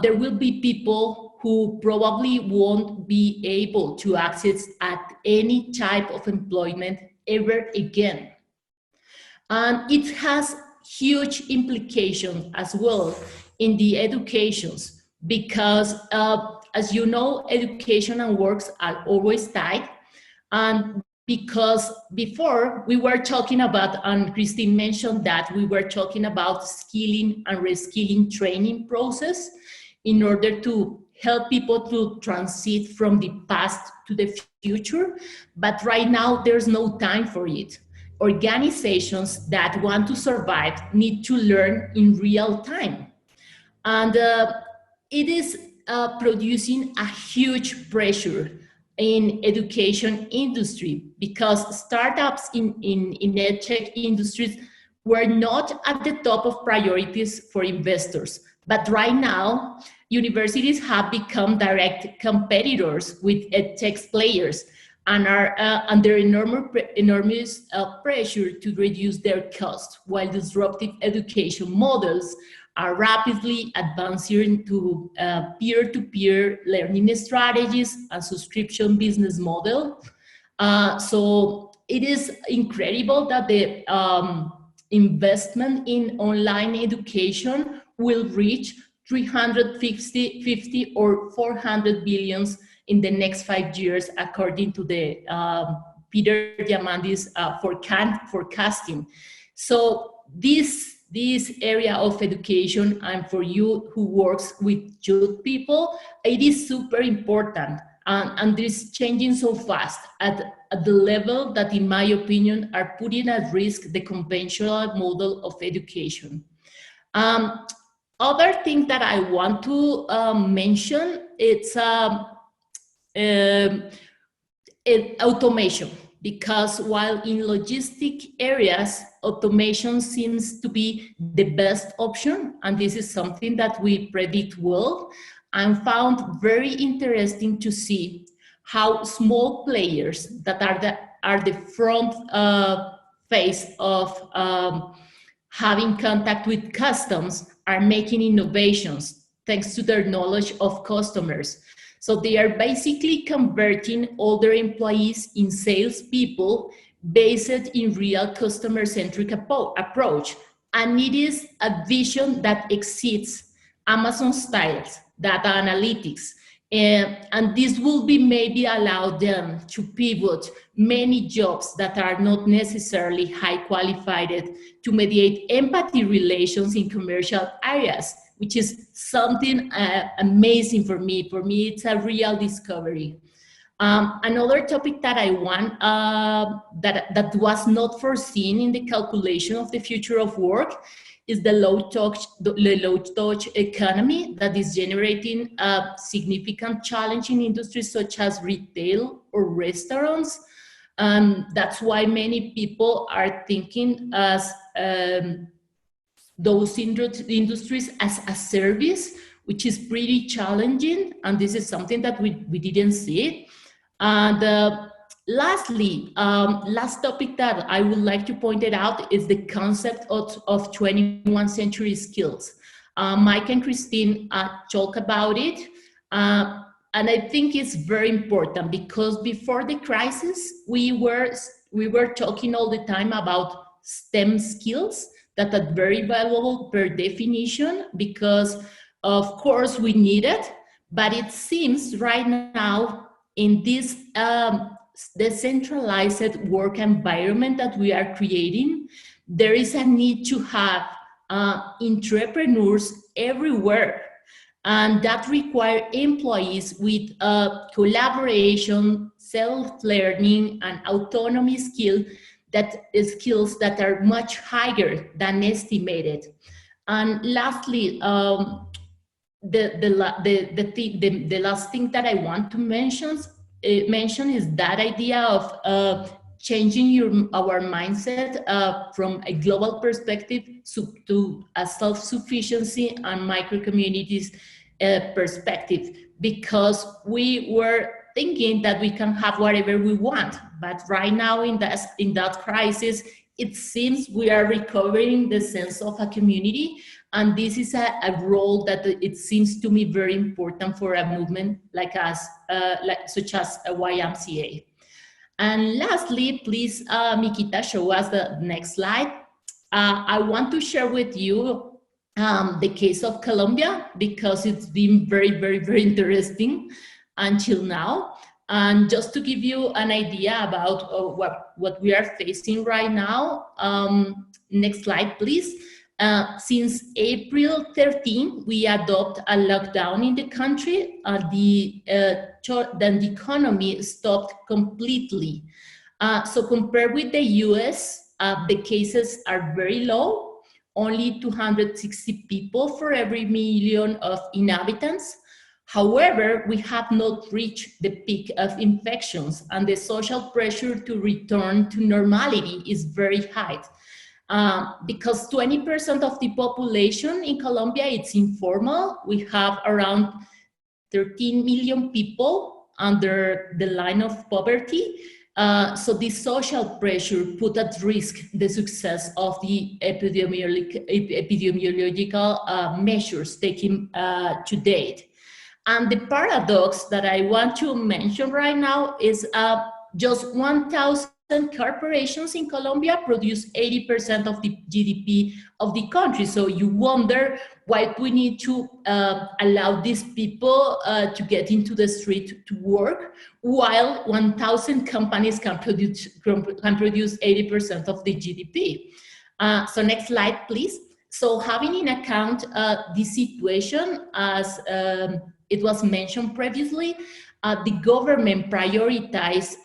there will be people who probably won't be able to access at any type of employment ever again. And it has huge implications as well in the educations, because as you know, education and works are always tied. And because before we were talking about, and Christine mentioned that we were talking about skilling and reskilling training process in order to help people to transit from the past to the future. But right now, there's no time for it. Organizations that want to survive need to learn in real time. And it is producing a huge pressure in education industry, because startups in edtech industries were not at the top of priorities for investors. But right now, universities have become direct competitors with edtech players and are under enormous pressure to reduce their costs, while disruptive education models are rapidly advancing into peer-to-peer learning strategies and subscription business model. So it is incredible that the investment in online education will reach 350 or 400 billions in the next 5 years, according to the Peter Diamandis forecasting. So this area of education, and for you who works with youth people, it is super important, and this is changing so fast at the level that, in my opinion, are putting at risk the conventional model of education. Other thing that I want to mention, it's automation, because while in logistic areas, automation seems to be the best option, and this is something that we predict well, I found very interesting to see how small players that are the front face of having contact with customs are making innovations thanks to their knowledge of customers. So they are basically converting all their employees in salespeople based in real customer-centric approach. And it is a vision that exceeds Amazon styles, data analytics. And this will be maybe allow them to pivot many jobs that are not necessarily high qualified to mediate empathy relations in commercial areas, which is something amazing for me. For me, it's a real discovery. Another topic that I want, that was not foreseen in the calculation of the future of work, is the low-touch economy that is generating a significant challenge in industries such as retail or restaurants. That's why many people are thinking as those industries as a service, which is pretty challenging. And this is something that we didn't see. And lastly, last topic that I would like to point it out is the concept of 21st century skills. Mike and Christine talk about it. and I think it's very important because before the crisis, we were talking all the time about STEM skills that are very valuable per definition because of course we need it, but it seems right now in this decentralized work environment that we are creating, there is a need to have entrepreneurs everywhere. And that requires employees with collaboration, self-learning, and autonomy skills that are much higher than estimated. And lastly, the last thing that I want to mention is that idea of changing our mindset from a global perspective to a self-sufficiency and micro-communities perspective, because we were thinking that we can have whatever we want, but right now in that crisis, it seems we are recovering the sense of a community, and this is a role that it seems to me very important for a movement like us, such as a YMCA. And lastly, please, Mikita, show us the next slide. I want to share with you the case of Colombia, because it's been very, very, very interesting until now. And just to give you an idea about what we are facing right now, next slide, please. Since April 13, we adopt a lockdown in the country. Then the economy stopped completely. So compared with the US, the cases are very low, only 260 people for every million of inhabitants. However, we have not reached the peak of infections, and the social pressure to return to normality is very high. Because 20% of the population in Colombia, it's informal. We have around 13 million people under the line of poverty. So this social pressure put at risk the success of the epidemiological measures taken to date. And the paradox that I want to mention right now is just 1,000 corporations in Colombia produce 80% of the GDP of the country. So you wonder why we need to allow these people to get into the street to work, while 1,000 companies can produce 80% of the GDP. So next slide, please. So having in account this situation, as it was mentioned previously, the government prioritized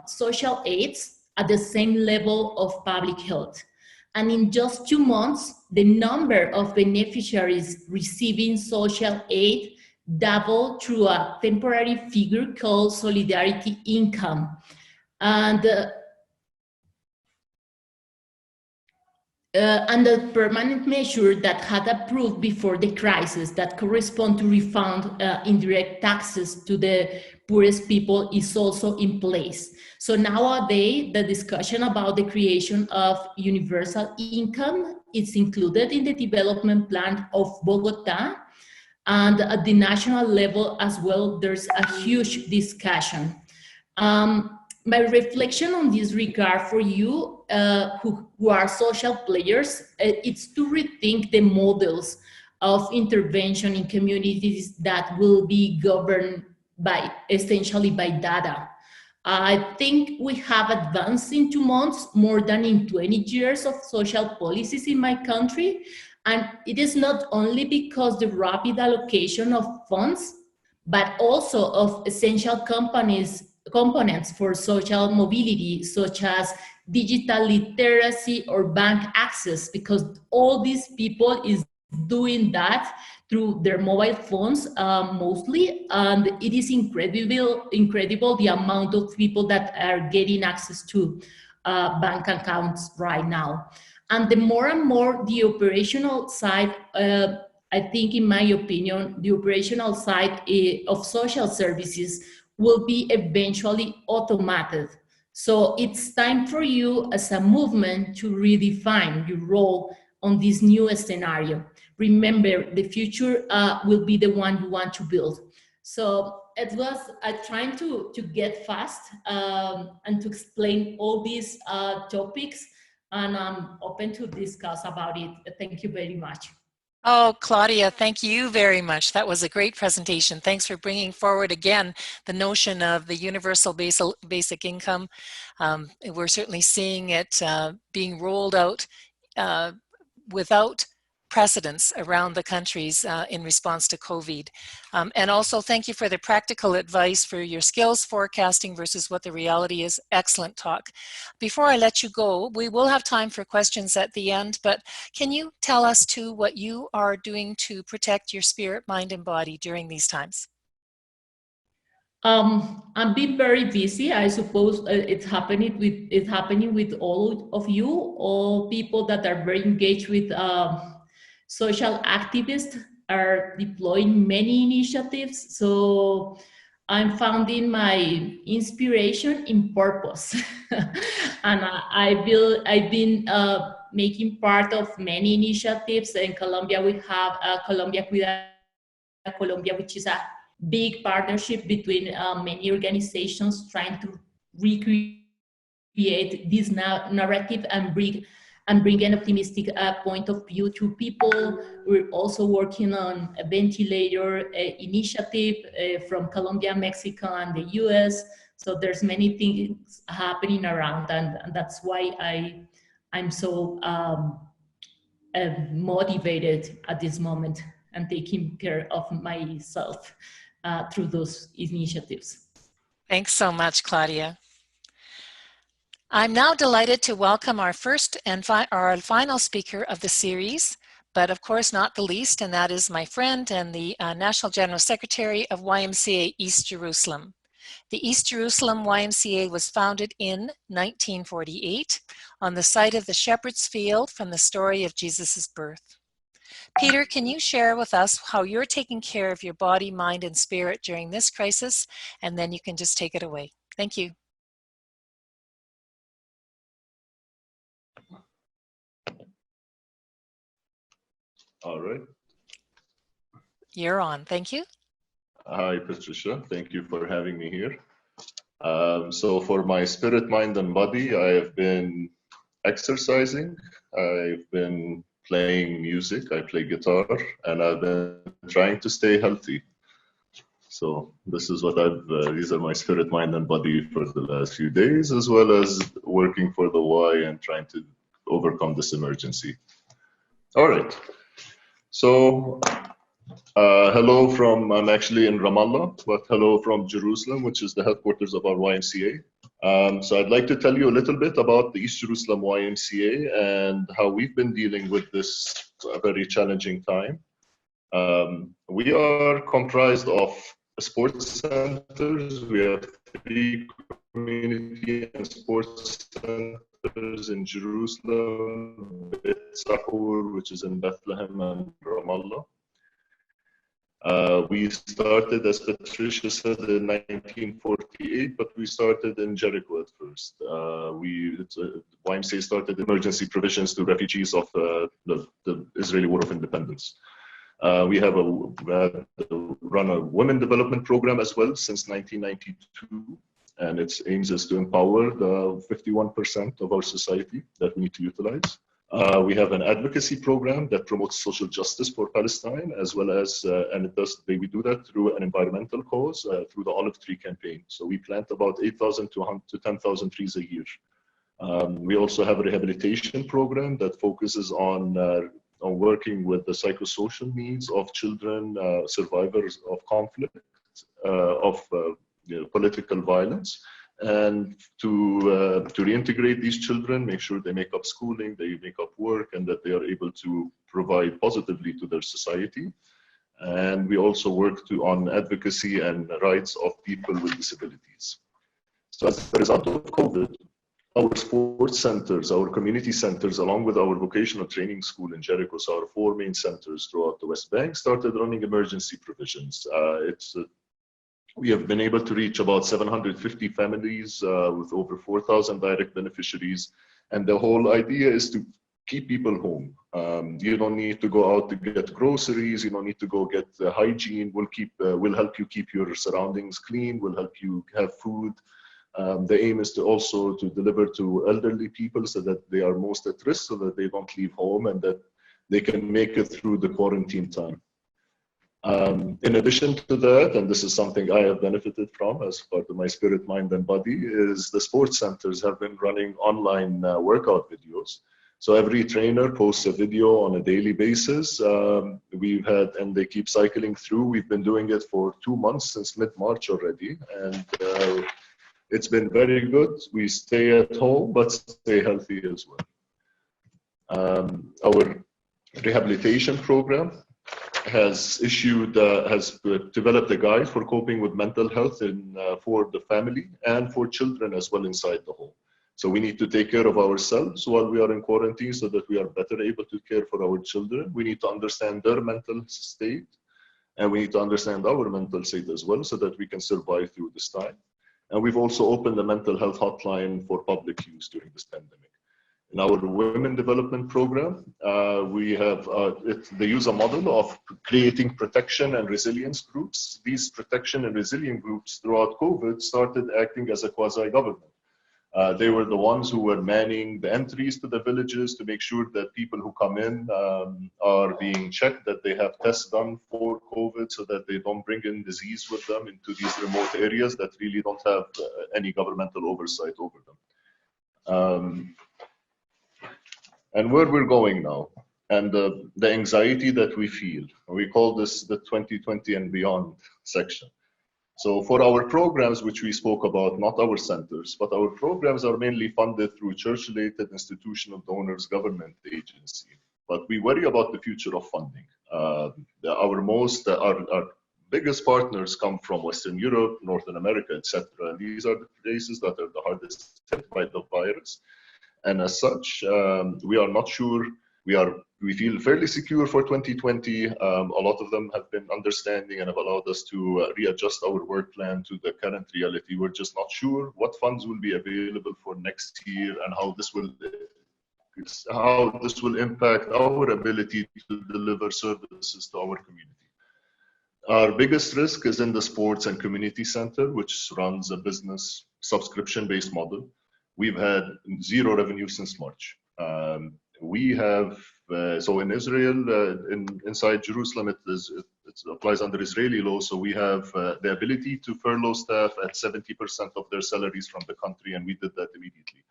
social aids at the same level of public health. And in just 2 months, the number of beneficiaries receiving social aid doubled through a temporary figure called solidarity income. And the permanent measure that had approved before the crisis that correspond to refund indirect taxes to the poorest people is also in place. So nowadays, the discussion about the creation of universal income is included in the development plan of Bogota, and at the national level as well, there's a huge discussion. My reflection on this regard for you who are social players, it's to rethink the models of intervention in communities that will be governed essentially by data. I think we have advanced in 2 months more than in 20 years of social policies in my country. And it is not only because the rapid allocation of funds, but also of essential components for social mobility, such as digital literacy or bank access, because all these people is doing that through their mobile phones mostly, and it is incredible the amount of people that are getting access to bank accounts right now. And the more and more the operational side, I think in my opinion, the operational side of social services will be eventually automated. So it's time for you as a movement to redefine your role on this new scenario. Remember, the future will be the one you want to build. So it was trying to get fast and to explain all these topics, and I'm open to discuss about it. Thank you very much. Oh, Claudia, thank you very much. That was a great presentation. Thanks for bringing forward again the notion of the universal basic income. We're certainly seeing it being rolled out without precedents around the countries in response to COVID. And also thank you for the practical advice for your skills forecasting versus what the reality is. Excellent talk. Before I let you go, we will have time for questions at the end, but can you tell us too what you are doing to protect your spirit, mind, and body during these times? I've been very busy. I suppose it's happening with all of you, all people that are very engaged with social activists are deploying many initiatives. So I'm finding my inspiration in purpose. And I've been making part of many initiatives. In Colombia, we have Colombia Cuida Colombia, which is a big partnership between many organizations trying to recreate this narrative and bring an optimistic point of view to people. We're also working on a ventilator initiative from Colombia, Mexico, and the US. So there's many things happening around, and that's why I'm so motivated at this moment and taking care of myself through those initiatives. Thanks so much, Claudia. I'm now delighted to welcome our first and our final speaker of the series, but of course not the least, and that is my friend and the National General Secretary of YMCA East Jerusalem. The East Jerusalem YMCA was founded in 1948 on the site of the Shepherd's Field from the story of Jesus' birth. Peter, can you share with us how you're taking care of your body, mind, and spirit during this crisis? And then you can just take it away. Thank you. All right. You're on. Thank you. Hi, Patricia. Thank you for having me here. So for my spirit, mind, and body, I have been exercising. I've been playing music. I play guitar, and I've been trying to stay healthy. So this is what these are my spirit, mind, and body for the last few days, as well as working for the Y and trying to overcome this emergency. All right. So hello from, I'm actually in Ramallah, but hello from Jerusalem, which is the headquarters of our YMCA. So I'd like to tell you a little bit about the East Jerusalem YMCA and how we've been dealing with this very challenging time. We are comprised of sports centers. We have 3 community and sports centers in Jerusalem, Sahur, which is in Bethlehem, and Ramallah. We started, as Patricia said, in 1948, but we started in Jericho at first. YMCA started emergency provisions to refugees of the Israeli War of Independence. We have run a women development program as well since 1992, and its aims is to empower the 51% of our society that we need to utilize. We have an advocacy program that promotes social justice for Palestine, as well as, and we do that through an environmental cause, through the olive tree campaign. So we plant about 8,000 to 10,000 trees a year. We also have a rehabilitation program that focuses on working with the psychosocial needs of children, survivors of conflict, political violence, and to reintegrate these children, make sure they make up schooling, they make up work, and that they are able to provide positively to their society. And we also work on advocacy and rights of people with disabilities. So as a result of COVID, our sports centers, our community centers, along with our vocational training school in Jericho, so our 4 main centers throughout the West Bank, started running emergency provisions. We have been able to reach about 750 families with over 4,000 direct beneficiaries. And the whole idea is to keep people home. You don't need to go out to get groceries. You don't need to go get hygiene. Will help you keep your surroundings clean. Will help you have food. The aim is to also to deliver to elderly people so that they are most at risk, so that they don't leave home and that they can make it through the quarantine time. In addition to that, and this is something I have benefited from as part of my spirit, mind, and body, is the sports centers have been running online workout videos. So every trainer posts a video on a daily basis. We've had, and they keep cycling through. We've been doing it for 2 months since mid-March already, and it's been very good. We stay at home, but stay healthy as well. Our rehabilitation program has developed a guide for coping with mental health for the family and for children as well inside the home. So we need to take care of ourselves while we are in quarantine so that we are better able to care for our children. We need to understand their mental state, and we need to understand our mental state as well so that we can survive through this time. And we've also opened a mental health hotline for public use during this pandemic. In our women development program, they use a model of creating protection and resilience groups. These protection and resilient groups throughout COVID started acting as a quasi-government. They were the ones who were manning the entries to the villages to make sure that people who come in are being checked, that they have tests done for COVID so that they don't bring in disease with them into these remote areas that really don't have any governmental oversight over them. And where we're going now, and the anxiety that we feel. We call this the 2020 and beyond section. So for our programs, which we spoke about, not our centers, but our programs are mainly funded through church-related institutional donors, government agency. But we worry about the future of funding. Our biggest partners come from Western Europe, Northern America, etc. And these are the places that are the hardest hit by the virus. And as such, we are not sure. We feel fairly secure for 2020. A lot of them have been understanding and have allowed us to readjust our work plan to the current reality. We're just not sure what funds will be available for next year and how this will impact our ability to deliver services to our community. Our biggest risk is in the sports and community center, which runs a business subscription-based model. We've had zero revenue since March. We have, so in Israel, inside Jerusalem, it applies under Israeli law. So we have the ability to furlough staff at 70% of their salaries from the country, and we did that immediately.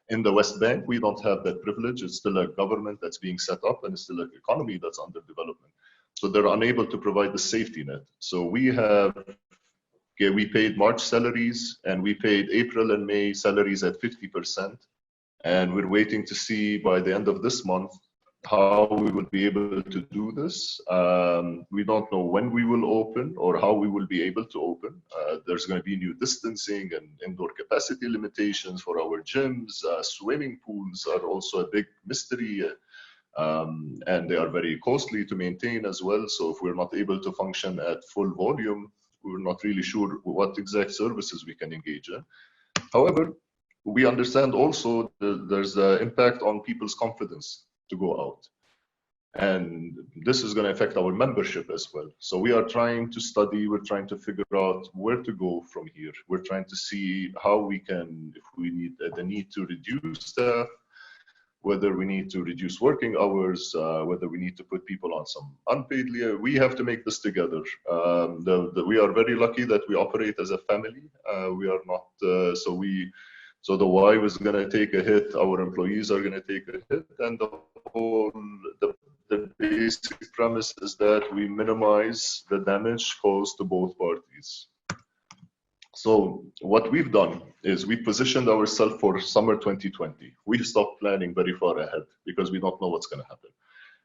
In the West Bank, we don't have that privilege. It's still a government that's being set up, and it's still an economy that's under development. So they're unable to provide the safety net. So we paid March salaries, and we paid April and May salaries at 50%. And we're waiting to see by the end of this month how we will be able to do this. We don't know when we will open or how we will be able to open. There's going to be new distancing and indoor capacity limitations for our gyms. Swimming pools are also a big mystery, and they are very costly to maintain as well. So if we're not able to function at full volume, we're not really sure what exact services we can engage in. However, we understand also that there's the impact on people's confidence to go out. And this is going to affect our membership as well. So we are trying to study, we're trying to figure out where to go from here. We're trying to see how we can, if we need the need to reduce staff, whether we need to reduce working hours, whether we need to put people on some unpaid leave. We have to make this together. We are very lucky that we operate as a family. We are not, so the wife is going to take a hit, our employees are going to take a hit, and the basic premise is that we minimize the damage caused to both parties. So what we've done is we positioned ourselves for summer 2020. We stopped planning very far ahead because we don't know what's going to happen.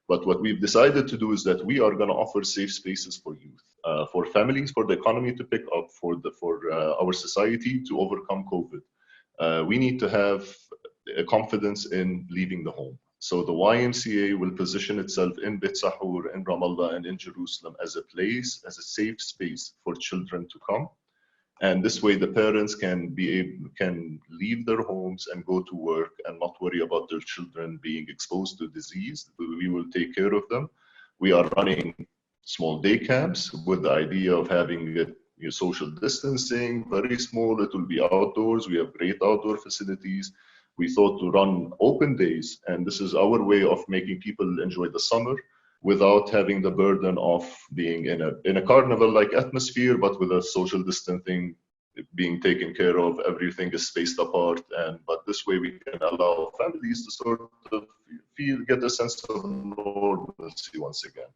But what we've decided to do is that we are going to offer safe spaces for youth, for families, for the economy to pick up, for our society to overcome COVID. We need to have a confidence in leaving the home. So the YMCA will position itself in Beit Sahur, in Ramallah, and in Jerusalem as a place, as a safe space for children to come And this way, the parents can leave their homes and go to work and not worry about their children being exposed to disease. We will take care of them. We are running small day camps with the idea of having social distancing, very small. It will be outdoors. We have great outdoor facilities. We thought to run open days, and this is our way of making people enjoy the summer without having the burden of being in a carnival-like atmosphere, but with a social distancing being taken care of. Everything is spaced apart, but this way we can allow families to sort of get a sense of normalcy once again.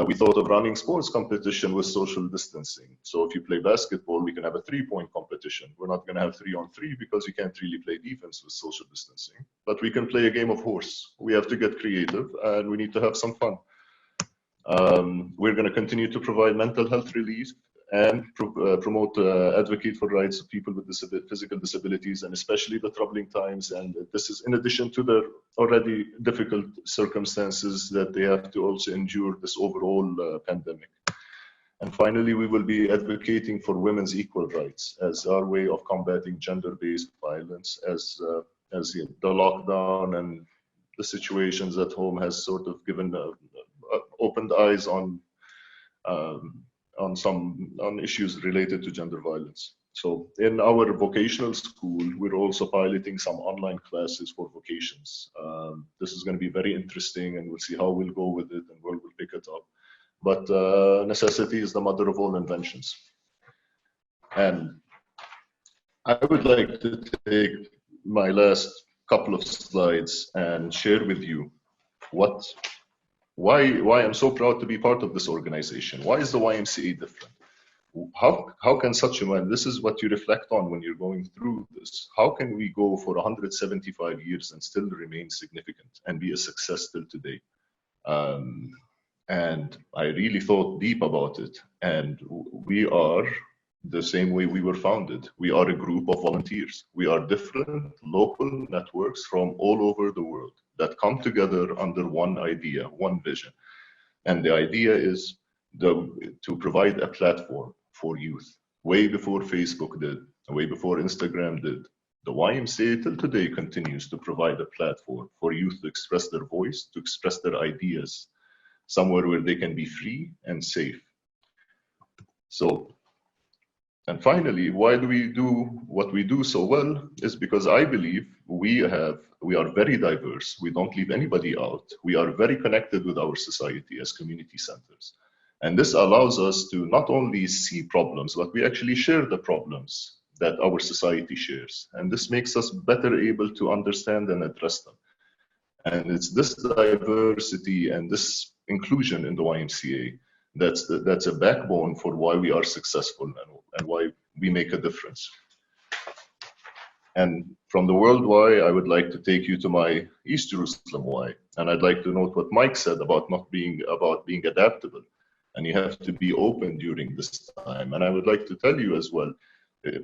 We thought of running sports competition with social distancing. So if you play basketball, we can have a 3-point competition. We're not going to have 3-on-3 because you can't really play defense with social distancing. But we can play a game of horse. We have to get creative, and we need to have some fun. We're going to continue to provide mental health relief and promote, advocate for rights of people with physical disabilities, and especially the troubling times. And this is in addition to the already difficult circumstances that they have to also endure this overall pandemic. And finally, we will be advocating for women's equal rights as our way of combating gender-based violence, as the lockdown and the situations at home has sort of given opened eyes on issues related to gender violence. So in our vocational school, we're also piloting some online classes for vocations. This is going to be very interesting, and we'll see how we'll go with it and where we'll pick it up. But necessity is the mother of all inventions. And I would like to take my last couple of slides and share with you why I'm so proud to be part of this organization. Why is the YMCA different? How can such a man, this is what you reflect on when you're going through this. How can we go for 175 years and still remain significant and be a success till today? And I really thought deep about it. And we are the same way we were founded. We are a group of volunteers. We are different local networks from all over the world that come together under one idea, one vision. And the idea is to provide a platform for youth. Way before Facebook did, way before Instagram did, the YMCA till today continues to provide a platform for youth to express their voice, to express their ideas, somewhere where they can be free and safe. So, and finally, why do we do what we do so well is because I believe we are very diverse. We don't leave anybody out. We are very connected with our society as community centers. And this allows us to not only see problems, but we actually share the problems that our society shares. And this makes us better able to understand and address them. And it's this diversity and this inclusion in the YMCA that's a backbone for why we are successful and why we make a difference. And from the world why, I would like to take you to my East Jerusalem why. And I'd like to note what Mike said about being adaptable. And you have to be open during this time. And I would like to tell you as well,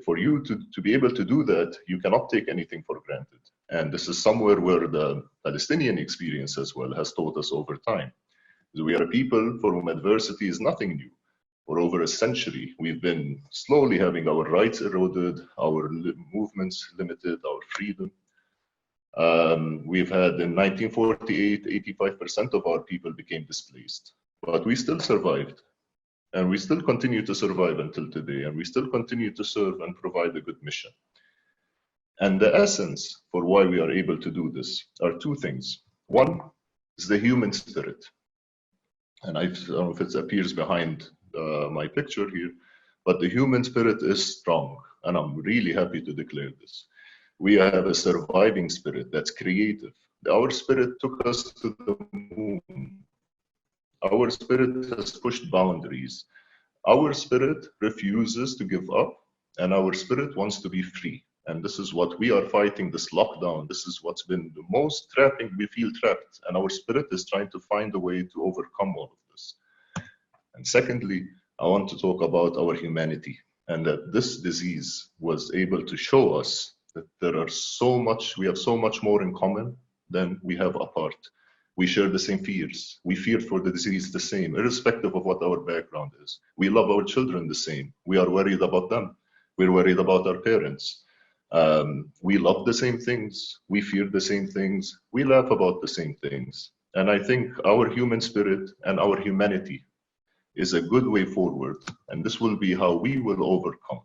for you to be able to do that, you cannot take anything for granted. And this is somewhere where the Palestinian experience as well has taught us over time. We are a people for whom adversity is nothing new. For over a century, we've been slowly having our rights eroded, our movements limited, our freedom. We've had in 1948, 85% of our people became displaced, but we still survived. And we still continue to survive until today, and we still continue to serve and provide a good mission. And the essence for why we are able to do this are two things. One is the human spirit. And I don't know if it appears behind my picture here, but the human spirit is strong. And I'm really happy to declare this. We have a surviving spirit that's creative. Our spirit took us to the moon. Our spirit has pushed boundaries. Our spirit refuses to give up, and our spirit wants to be free. And this is what we are fighting, this lockdown. This is what's been the most trapping. We feel trapped, and our spirit is trying to find a way to overcome all of this. And secondly, I want to talk about our humanity, and that this disease was able to show us that we have so much more in common than we have apart. We share the same fears. We fear for the disease the same, irrespective of what our background is. We love our children the same. We are worried about them. We're worried about our parents. We love the same things. We fear the same things. We laugh about the same things. And I think our human spirit and our humanity is a good way forward. And this will be how we will overcome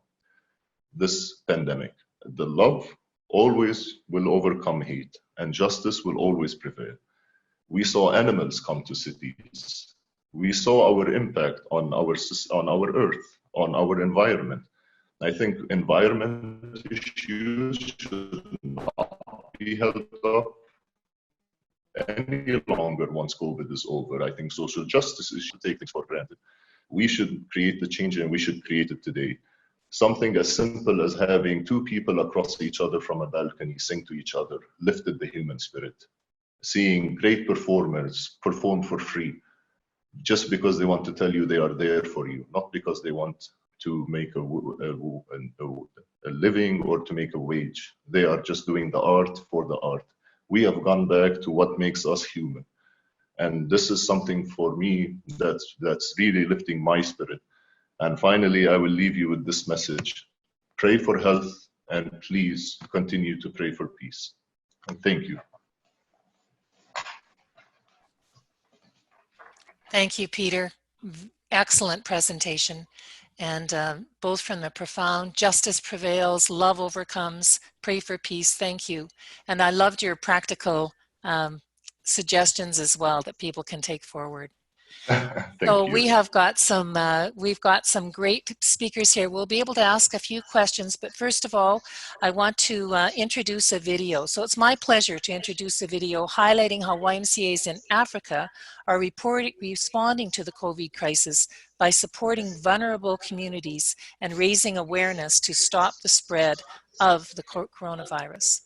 this pandemic. The love always will overcome hate, and justice will always prevail. We saw animals come to cities. We saw our impact on our earth, on our environment. I think environment issues should not be held up any longer once COVID is over. I think social justice should take things for granted. We should create the change, and we should create it today. Something as simple as having two people across each other from a balcony sing to each other lifted the human spirit. Seeing great performers perform for free just because they want to tell you they are there for you, not because they want to make a living or to make a wage. They are just doing the art for the art. We have gone back to what makes us human. And this is something for me that's really lifting my spirit. And finally, I will leave you with this message. Pray for health, and please continue to pray for peace. And thank you. Thank you, Peter. Excellent presentation. And both from the profound justice prevails, love overcomes, pray for peace. Thank you. And I loved your practical suggestions as well that people can take forward. So we have got some, we've got some great speakers here. We'll be able to ask a few questions, but first of all, I want to introduce a video. So it's my pleasure to introduce a video highlighting how YMCAs in Africa are responding to the COVID crisis by supporting vulnerable communities and raising awareness to stop the spread of the coronavirus.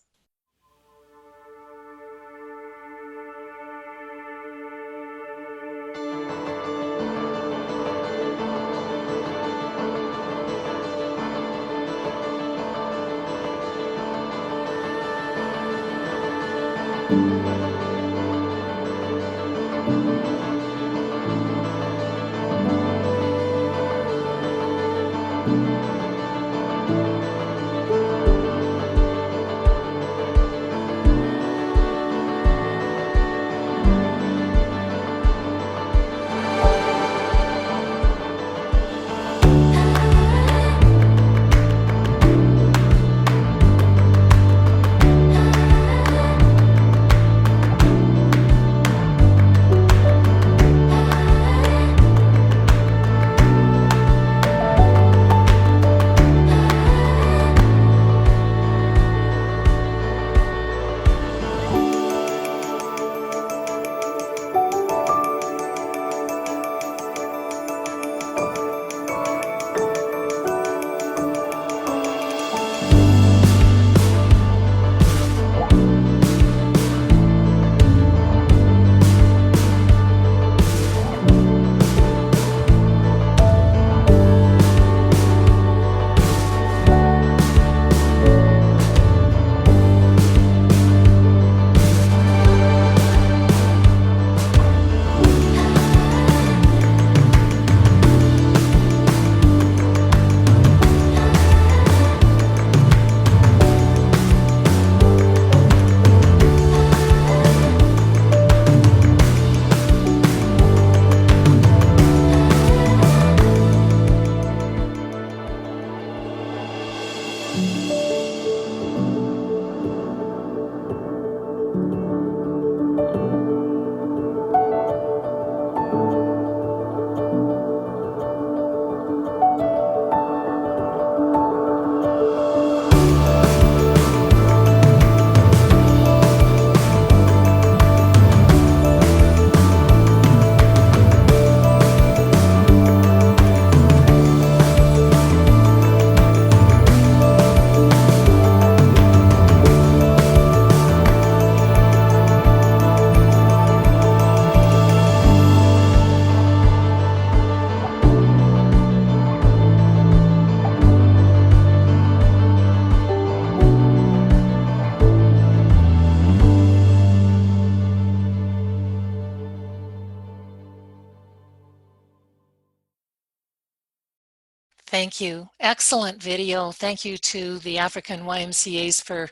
Thank you. Excellent video. Thank you to the African YMCAs for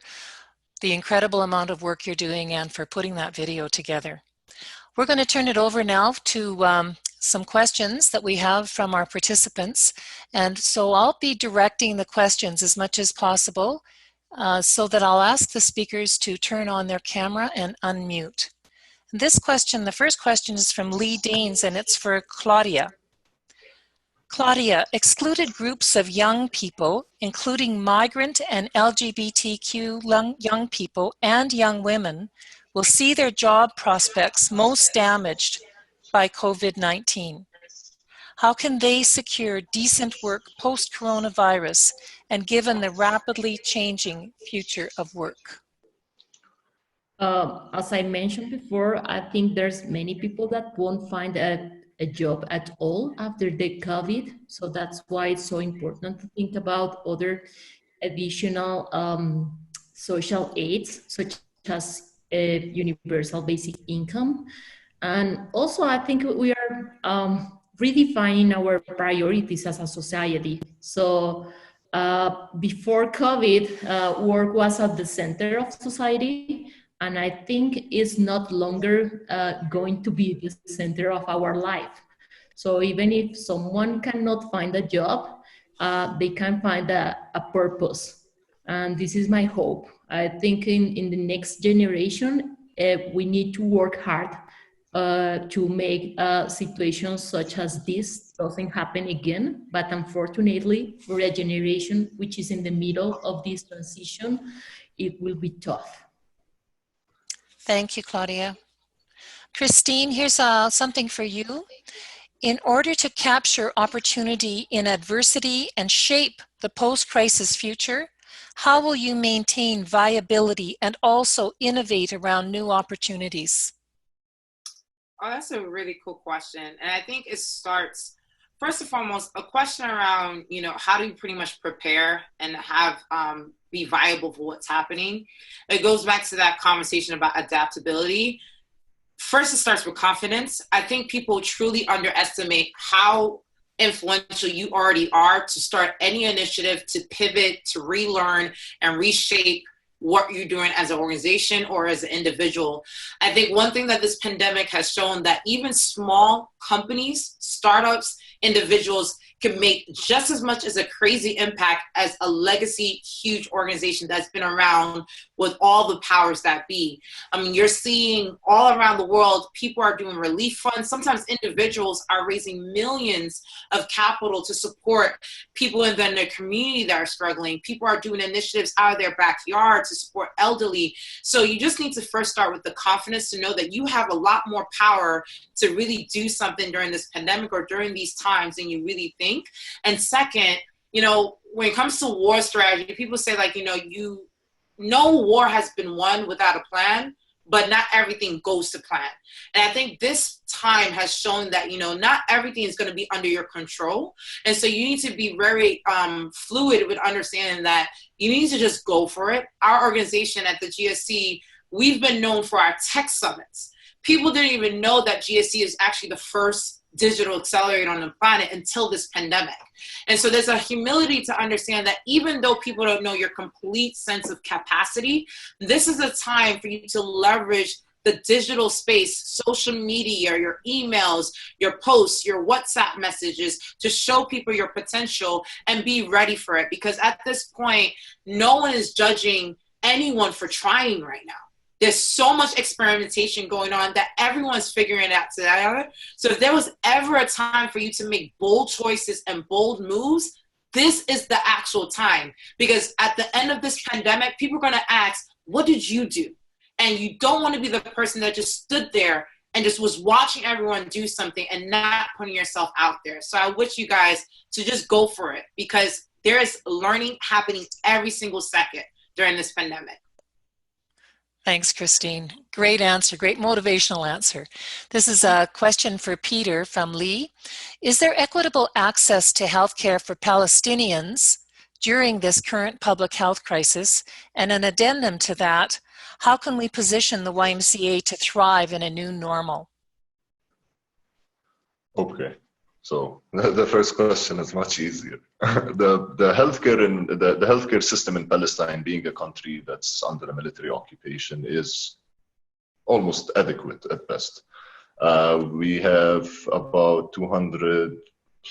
the incredible amount of work you're doing and for putting that video together. We're going to turn it over now to some questions that we have from our participants. And so I'll be directing the questions as much as possible so that I'll ask the speakers to turn on their camera and unmute. This question, the first question is from Lee Danes, and it's for Claudia. Claudia, excluded groups of young people, including migrant and LGBTQ young people and young women, will see their job prospects most damaged by COVID-19. How can they secure decent work post-coronavirus and given the rapidly changing future of work? As I mentioned before, I think there's many people that won't find a job at all after the COVID. So that's why it's so important to think about other additional social aids, such as universal basic income. And also, I think we are redefining our priorities as a society. So before COVID, work was at the center of society. And I think it's not longer going to be the center of our life. So even if someone cannot find a job, they can find a purpose. And this is my hope. I think in the next generation, we need to work hard to make situations such as this doesn't happen again. But unfortunately, for a generation which is in the middle of this transition, it will be tough. Thank you, Claudia. Christine, here's something for you. In order to capture opportunity in adversity and shape the post-crisis future, how will you maintain viability and also innovate around new opportunities? Oh, that's a really cool question. And I think it starts, first and foremost, a question around, how do you pretty much prepare and have be viable for what's happening? It goes back to that conversation about adaptability. First, it starts with confidence. I think people truly underestimate how influential you already are to start any initiative, to pivot, to relearn and reshape what you're doing as an organization or as an individual. I think one thing that this pandemic has shown that even small companies, startups, individuals can make just as much as a crazy impact as a legacy, huge organization that's been around with all the powers that be. I mean, you're seeing all around the world, people are doing relief funds. Sometimes individuals are raising millions of capital to support people in their community that are struggling. People are doing initiatives out of their backyard to support elderly. So you just need to first start with the confidence to know that you have a lot more power to really do something during this pandemic or during these times than you really think. And second, when it comes to war strategy, people say no war has been won without a plan, but not everything goes to plan. And I think this time has shown that, not everything is going to be under your control. And so you need to be very fluid with understanding that you need to just go for it. Our organization at the GSC, we've been known for our tech summits. People didn't even know that GSC is actually the first digital accelerator on the planet until this pandemic. And so there's a humility to understand that even though people don't know your complete sense of capacity, this is a time for you to leverage the digital space, social media, your emails, your posts, your WhatsApp messages to show people your potential and be ready for it. Because at this point, no one is judging anyone for trying right now. There's so much experimentation going on that everyone's figuring it out together. So if there was ever a time for you to make bold choices and bold moves, this is the actual time. Because at the end of this pandemic, people are going to ask, what did you do? And you don't want to be the person that just stood there and just was watching everyone do something and not putting yourself out there. So I wish you guys to just go for it, because there is learning happening every single second during this pandemic. Thanks, Christine. Great answer, great motivational answer. This is a question for Peter from Lee. Is there equitable access to healthcare for Palestinians during this current public health crisis? And an addendum to that, how can we position the YMCA to thrive in a new normal? Okay. So the first question is much easier. the healthcare system in Palestine, being a country that's under a military occupation, is almost adequate at best. We have about 200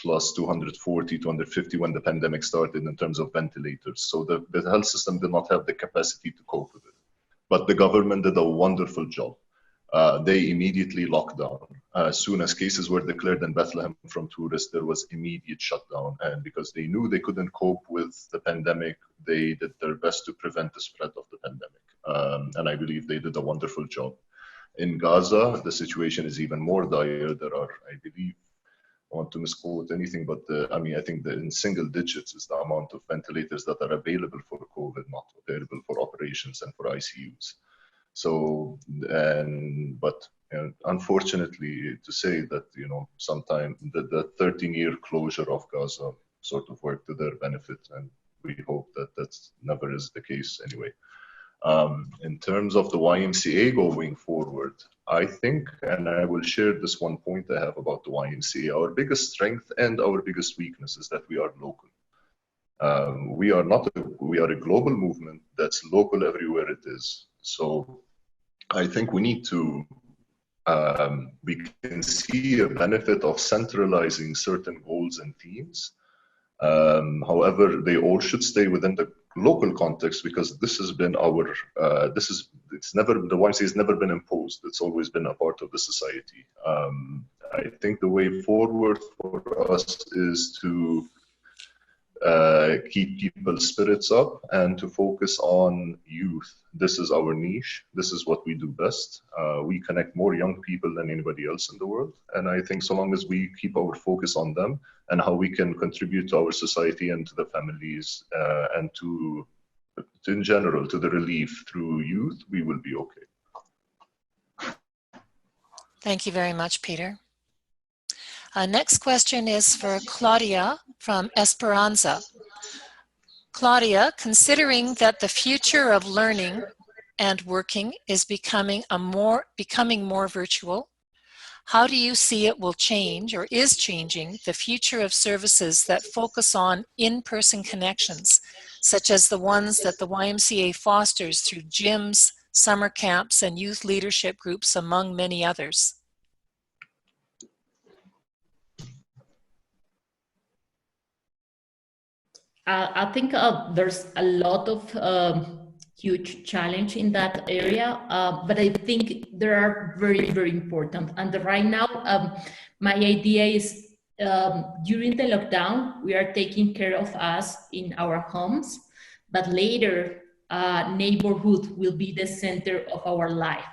plus 240, 250 when the pandemic started in terms of ventilators. So the health system did not have the capacity to cope with it. But the government did a wonderful job. They immediately locked down. As soon as cases were declared in Bethlehem from tourists, there was immediate shutdown. And because they knew they couldn't cope with the pandemic, they did their best to prevent the spread of the pandemic. And I believe they did a wonderful job. In Gaza, the situation is even more dire. There are, I believe, I want to misquote anything, but I think that in single digits is the amount of ventilators that are available for COVID, not available for operations and for ICUs. So, but unfortunately, to say that, sometime the 13-year closure of Gaza sort of worked to their benefit, and we hope that that's never is the case anyway. In terms of the YMCA going forward, I think, and I will share this one point I have about the YMCA, our biggest strength and our biggest weakness is that we are local. We are a global movement that's local everywhere it is. So I think we need to, we can see a benefit of centralizing certain goals and themes. However, they all should stay within the local context, because this has been our, the YMCA has never been imposed. It's always been a part of the society. I think the way forward for us is to keep people's spirits up and to focus on youth. This is our niche. This is what we do best. We connect more young people than anybody else in the world. And I think so long as we keep our focus on them and how we can contribute to our society and to the families and to in general, to the relief through youth, we will be okay. Thank you very much, Peter. Next question is for Claudia from Esperanza. Claudia, considering that the future of learning and working is becoming more virtual, how do you see it will change or is changing the future of services that focus on in-person connections, such as the ones that the YMCA fosters through gyms, summer camps, and youth leadership groups, among many others? I think there's a lot of huge challenge in that area, but I think they are very, very important. And right now, my idea is during the lockdown, we are taking care of us in our homes, but later neighborhood will be the center of our life.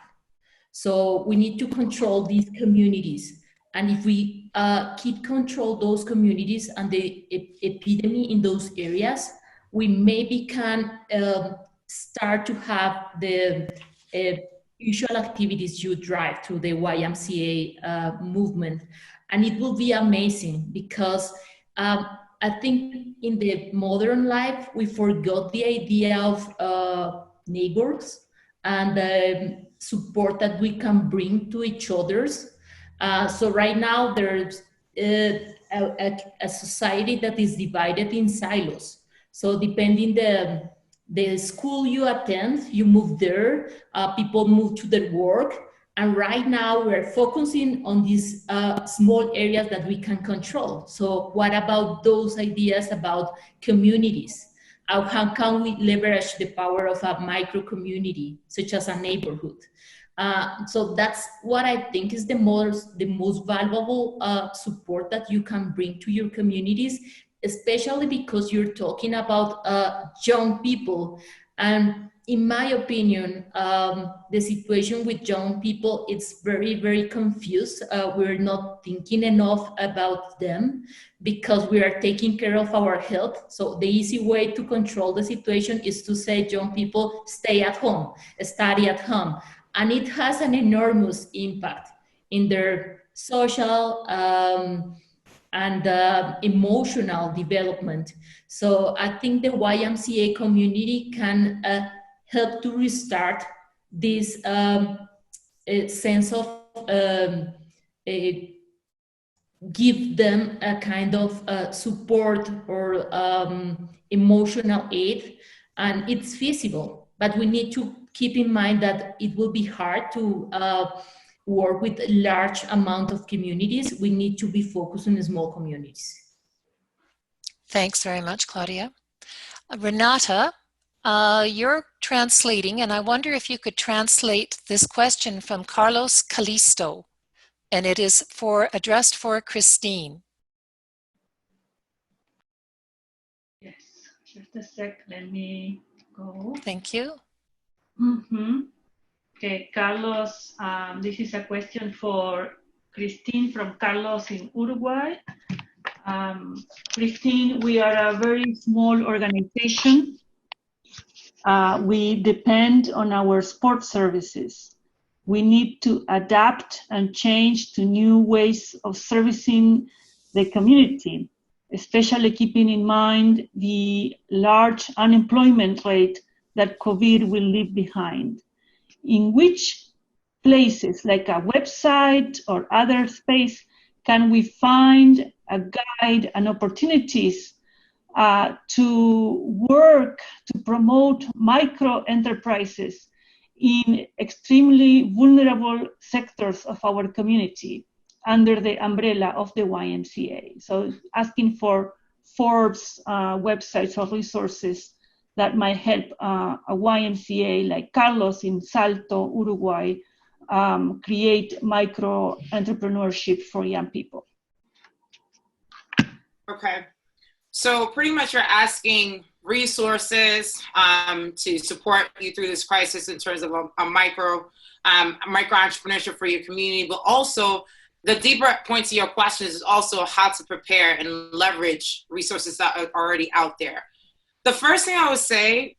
So we need to control these communities. And if we keep control those communities and the epidemic in those areas, we maybe can start to have the usual activities you drive through the YMCA movement. And it will be amazing because I think in the modern life, we forgot the idea of neighbors and the support that we can bring to each other's. So right now there's a society that is divided in silos. So depending the school you attend, you move there, people move to their work. And right now we're focusing on these small areas that we can control. So what about those ideas about communities? How can we leverage the power of a micro community, such as a neighborhood? So that's what I think is the most valuable support that you can bring to your communities, especially because you're talking about young people. And in my opinion, the situation with young people, it's very, very confused. We're not thinking enough about them because we are taking care of our health. So the easy way to control the situation is to say, young people, stay at home, study at home. And it has an enormous impact in their social and emotional development. So I think the YMCA community can help to restart this sense of give them a kind of support or emotional aid, and it's feasible. But we need to keep in mind that it will be hard to work with a large amount of communities. We need to be focused on small communities. Thanks very much, Claudia. Renata, you're translating, and I wonder if you could translate this question from Carlos Calisto, and it is addressed for Christine. Yes, just a sec, let me go. Thank you. Okay, Carlos, this is a question for Christine from Carlos in Uruguay. Christine, we are a very small organization. We depend on our support services. We need to adapt and change to new ways of servicing the community, especially keeping in mind the large unemployment rate that COVID will leave behind. In which places, like a website or other space, can we find a guide and opportunities to work to promote micro enterprises in extremely vulnerable sectors of our community under the umbrella of the YMCA? So asking for Forbes websites or resources that might help a YMCA like Carlos in Salto, Uruguay, create micro entrepreneurship for young people. Okay, so pretty much you're asking resources to support you through this crisis in terms of a micro entrepreneurship for your community, but also the deeper point to your questions is also how to prepare and leverage resources that are already out there. The first thing I would say,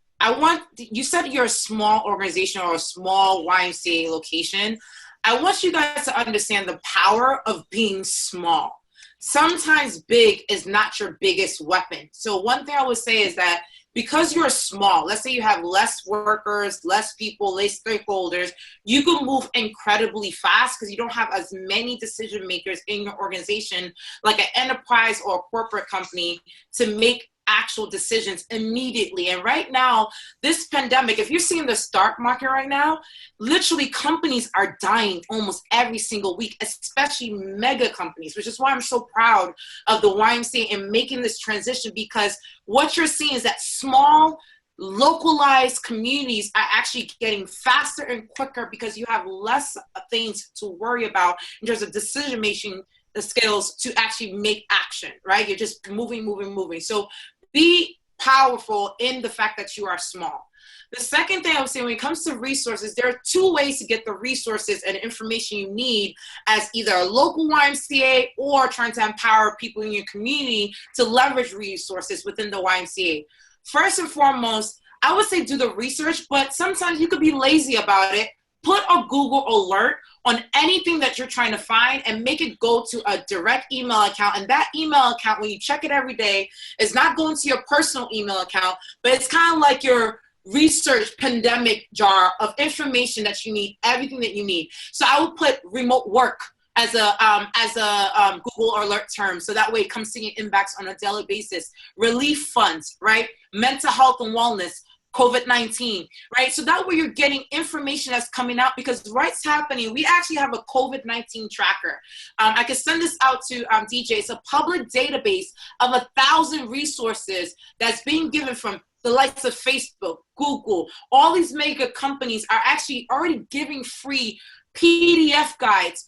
you said you're a small organization or a small YMCA location. I want you guys to understand the power of being small. Sometimes big is not your biggest weapon. So one thing I would say is that because you're small, let's say you have less workers, less people, less stakeholders, you can move incredibly fast because you don't have as many decision makers in your organization like an enterprise or a corporate company to make actual decisions immediately. And right now, this pandemic, if you're seeing the stock market right now, literally companies are dying almost every single week, especially mega companies, which is why I'm so proud of the YMCA and making this transition, because what you're seeing is that small, localized communities are actually getting faster and quicker because you have less things to worry about in terms of decision making the skills to actually make action, right? You're just moving. So be powerful in the fact that you are small. The second thing I would say when it comes to resources, there are two ways to get the resources and information you need as either a local YMCA or trying to empower people in your community to leverage resources within the YMCA. First and foremost, I would say do the research, but sometimes you could be lazy about it. Put a Google alert on anything that you're trying to find and make it go to a direct email account. And that email account, when you check it every day, is not going to your personal email account, but it's kind of like your research pandemic jar of information that you need, everything that you need. So I would put remote work as a Google alert term. So that way it comes to your inbox on a daily basis. Relief funds, right? Mental health and wellness. COVID-19, right? So that way you're getting information that's coming out, because what's happening, we actually have a COVID-19 tracker. I can send this out to DJ. It's a public database of 1,000 resources that's being given from the likes of Facebook, Google. All these mega companies are actually already giving free PDF guides,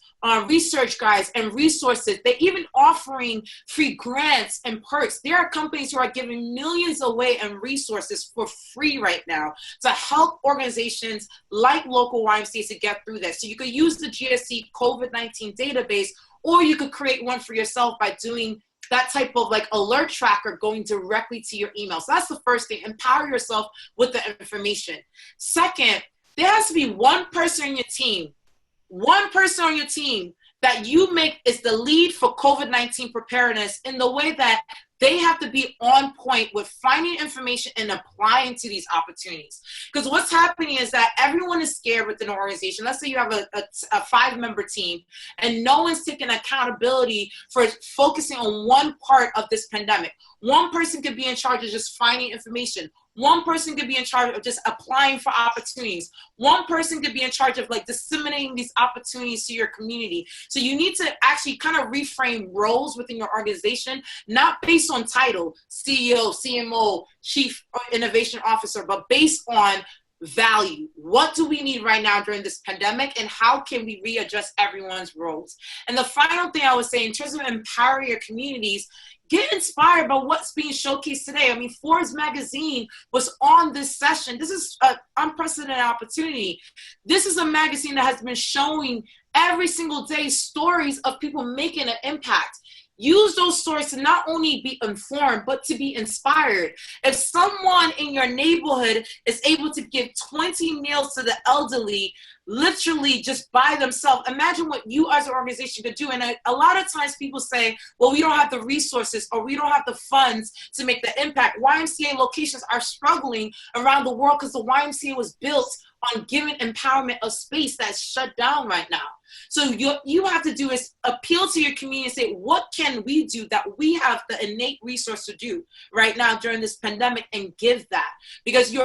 research guides, and resources. They're even offering free grants and perks. There are companies who are giving millions away in resources for free right now to help organizations like local YMCAs to get through this. So you could use the GSC COVID-19 database, or you could create one for yourself by doing that type of like alert tracker going directly to your email. So that's the first thing. Empower yourself with the information. Second, there has to be one person on your team that you make is the lead for COVID-19 preparedness, in the way that they have to be on point with finding information and applying to these opportunities. Because what's happening is that everyone is scared within an organization. Let's say you have a 5-member team and no one's taking accountability for focusing on one part of this pandemic. One person could be in charge of just finding information. One person could be in charge of just applying for opportunities. One person could be in charge of like disseminating these opportunities to your community. So you need to actually kind of reframe roles within your organization, not based on title, CEO, CMO, Chief Innovation Officer, but based on value. What do we need right now during this pandemic, and how can we readjust everyone's roles? And the final thing I would say in terms of empowering your communities, get inspired by what's being showcased today. I mean, Forbes magazine was on this session. This is an unprecedented opportunity. This is a magazine that has been showing every single day stories of people making an impact. Use those stories to not only be informed, but to be inspired. If someone in your neighborhood is able to give 20 meals to the elderly, literally just by themselves, imagine what you as an organization could do. And a lot of times people say, well, we don't have the resources or we don't have the funds to make the impact. YMCA locations are struggling around the world because the YMCA was built on giving empowerment of space that's shut down right now. So you have to do is appeal to your community and say, what can we do that we have the innate resource to do right now during this pandemic, and give that. Because you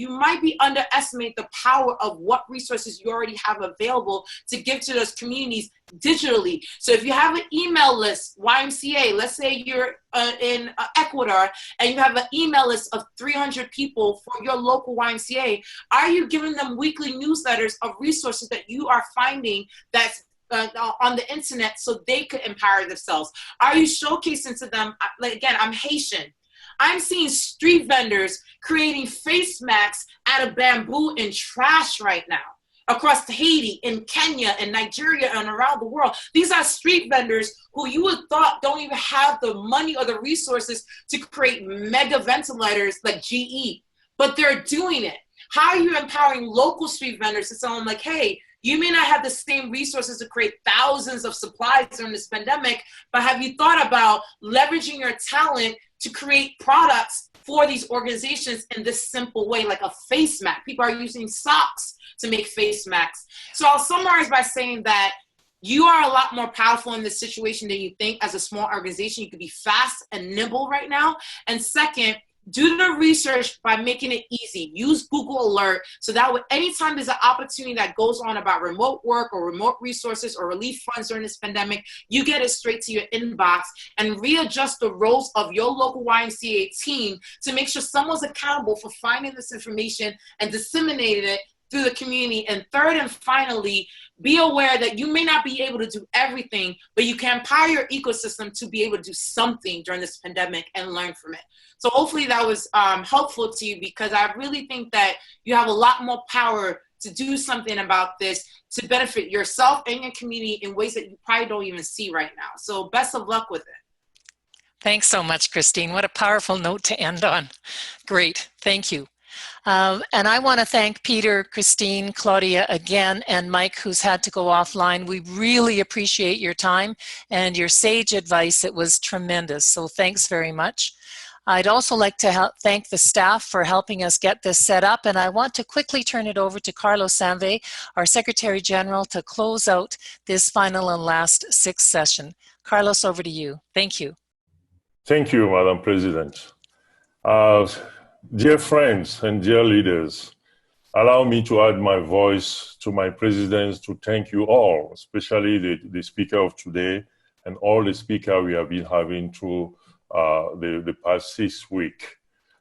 might be underestimate the power of what resources you already have available to give to those communities digitally. So if you have an email list, YMCA, let's say you're in Ecuador and you have an email list of 300 people for your local YMCA, are you giving them weekly newsletters of resources that you are finding that's on the internet so they could empower themselves? Are you showcasing to them, like, again, I'm Haitian. I'm seeing street vendors creating face masks out of bamboo and trash right now across Haiti, in Kenya, and Nigeria, and around the world. These are street vendors who you would thought don't even have the money or the resources to create mega ventilators like GE, but they're doing it. How are you empowering local street vendors to tell them, like, hey, you may not have the same resources to create thousands of supplies during this pandemic, but have you thought about leveraging your talent to create products for these organizations in this simple way, like a face mask? People are using socks to make face masks. So I'll summarize by saying that you are a lot more powerful in this situation than you think. As a small organization, you can be fast and nimble right now. And second, do the research by making it easy. Use Google Alert so that way, anytime there's an opportunity that goes on about remote work or remote resources or relief funds during this pandemic, you get it straight to your inbox, and readjust the roles of your local YMCA team to make sure someone's accountable for finding this information and disseminating it through the community. And third and finally, be aware that you may not be able to do everything, but you can empower your ecosystem to be able to do something during this pandemic and learn from it. So hopefully that was helpful to you, because I really think that you have a lot more power to do something about this to benefit yourself and your community in ways that you probably don't even see right now. So best of luck with it. Thanks so much, Christine. What a powerful note to end on. Great, thank you. And I want to thank Peter, Christine, Claudia again, and Mike, who's had to go offline. We really appreciate your time and your sage advice. It was tremendous, so thanks very much. I'd also like to thank the staff for helping us get this set up, and I want to quickly turn it over to Carlos Sanve, our Secretary General, to close out this final and last sixth session. Carlos, over to you. Thank you. Thank you, Madam President. Dear friends and dear leaders, allow me to add my voice to my presidents to thank you all, especially the speaker of today and all the speakers we have been having through the past 6 weeks.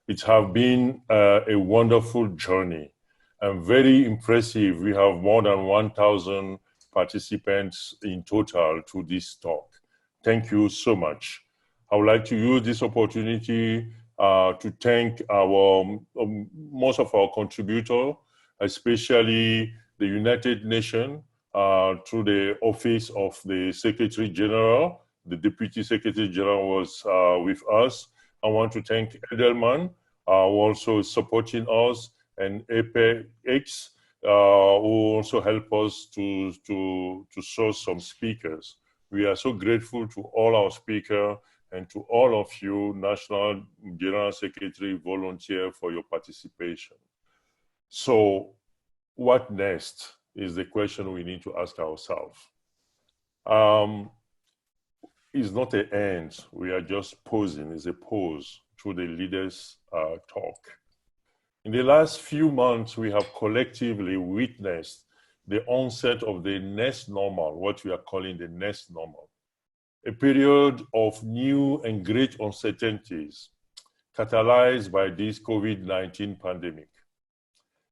It has been a wonderful journey and very impressive. We have more than 1,000 participants in total to this talk. Thank you so much. I would like to use this opportunity to thank most of our contributors, especially the United Nations, through the Office of the Secretary General. The Deputy Secretary General was with us. I want to thank Edelman, who also is supporting us, and APX, who also help us to source some speakers. We are so grateful to all our speakers and to all of you, National General Secretary, volunteer for your participation. So what next is the question we need to ask ourselves. It's not an end, we are just pausing, it's a pause to the leaders' talk. In the last few months, we have collectively witnessed the onset of the next normal, what we are calling the next normal, a period of new and great uncertainties catalyzed by this COVID-19 pandemic.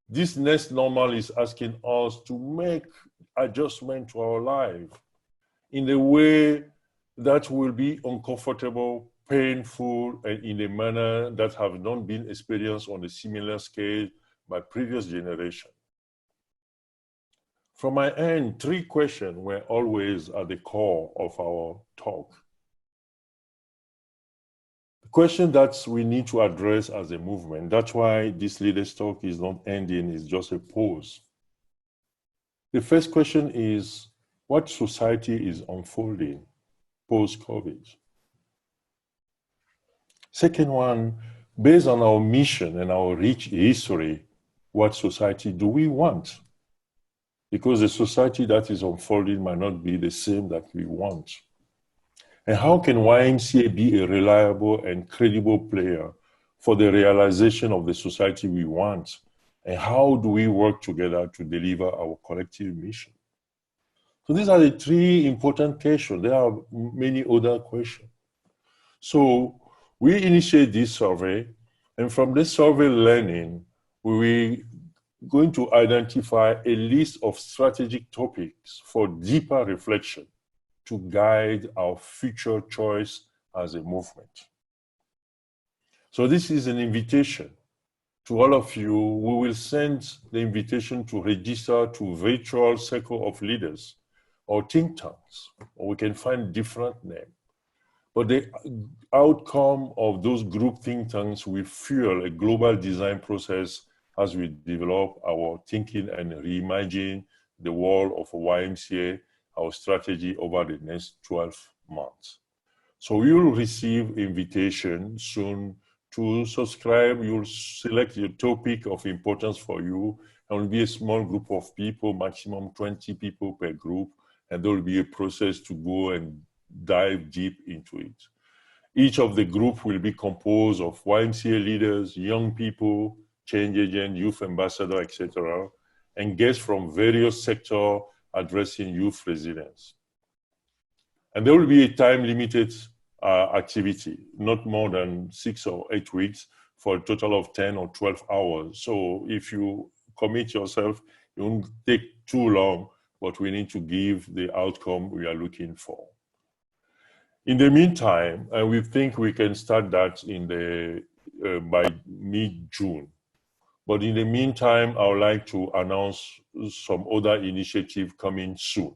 This next normal is asking us to make adjustment to our life in a way that will be uncomfortable, painful, and in a manner that have not been experienced on a similar scale by previous generation. From my end, 3 questions were always at the core of our talk. The question that we need to address as a movement, that's why this leaders talk is not ending, it's just a pause. The first question is, what society is unfolding post-COVID? Second one, based on our mission and our rich history, what society do we want? Because the society that is unfolding might not be the same that we want. And how can YMCA be a reliable and credible player for the realization of the society we want? And how do we work together to deliver our collective mission? So these are the 3 important questions. There are many other questions. So we initiate this survey, and from this survey learning, we going to identify a list of strategic topics for deeper reflection to guide our future choice as a movement. So this is an invitation to all of you. We will send the invitation to register to virtual circle of leaders or think tanks, or we can find different names. But the outcome of those group think tanks will fuel a global design process as we develop our thinking and reimagine the world of YMCA, our strategy over the next 12 months. So you will receive invitation soon to subscribe. You'll select your topic of importance for you. There will be a small group of people, maximum 20 people per group, and there will be a process to go and dive deep into it. Each of the group will be composed of YMCA leaders, young people, change agent, youth ambassador, etc., and guests from various sectors addressing youth resilience. And there will be a time-limited activity, not more than 6 or 8 weeks, for a total of 10 or 12 hours. So if you commit yourself, it won't take too long, but we need to give the outcome we are looking for. In the meantime, we think we can start that in the by mid-June. But in the meantime, I would like to announce some other initiative coming soon.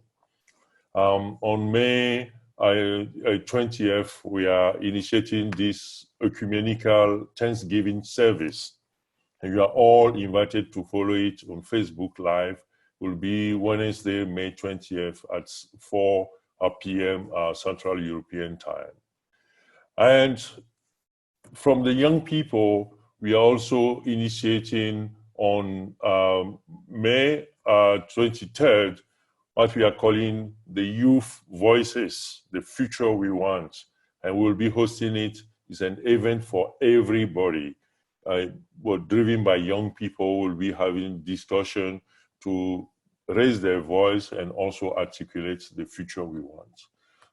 On May 20th, we are initiating this ecumenical Thanksgiving service. And you are all invited to follow it on Facebook Live. It will be Wednesday, May 20th at 4 p.m. Central European Time. And from the young people, we are also initiating on May 23rd what we are calling the Youth Voices, the future we want. And we'll be hosting it. It's an event for everybody. We're driven by young people. We'll be having discussion to raise their voice and also articulate the future we want.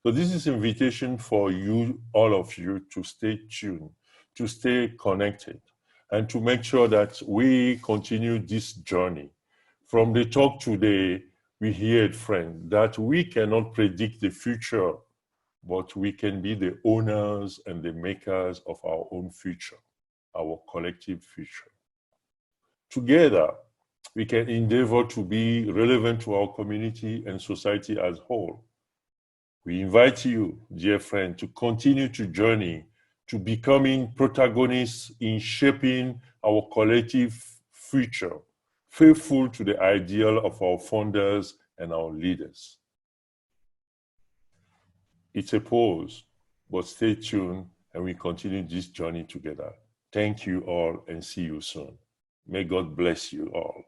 So this is an invitation for you, all of you, to stay tuned, to stay connected, and to make sure that we continue this journey. From the talk today, we heard, friend, that we cannot predict the future, but we can be the owners and the makers of our own future, our collective future. Together, we can endeavor to be relevant to our community and society as a whole. We invite you, dear friend, to continue to journey to becoming protagonists in shaping our collective future, faithful to the ideal of our founders and our leaders. It's a pause. but stay tuned and we continue this journey together. Thank you all and see you soon. May God bless you all.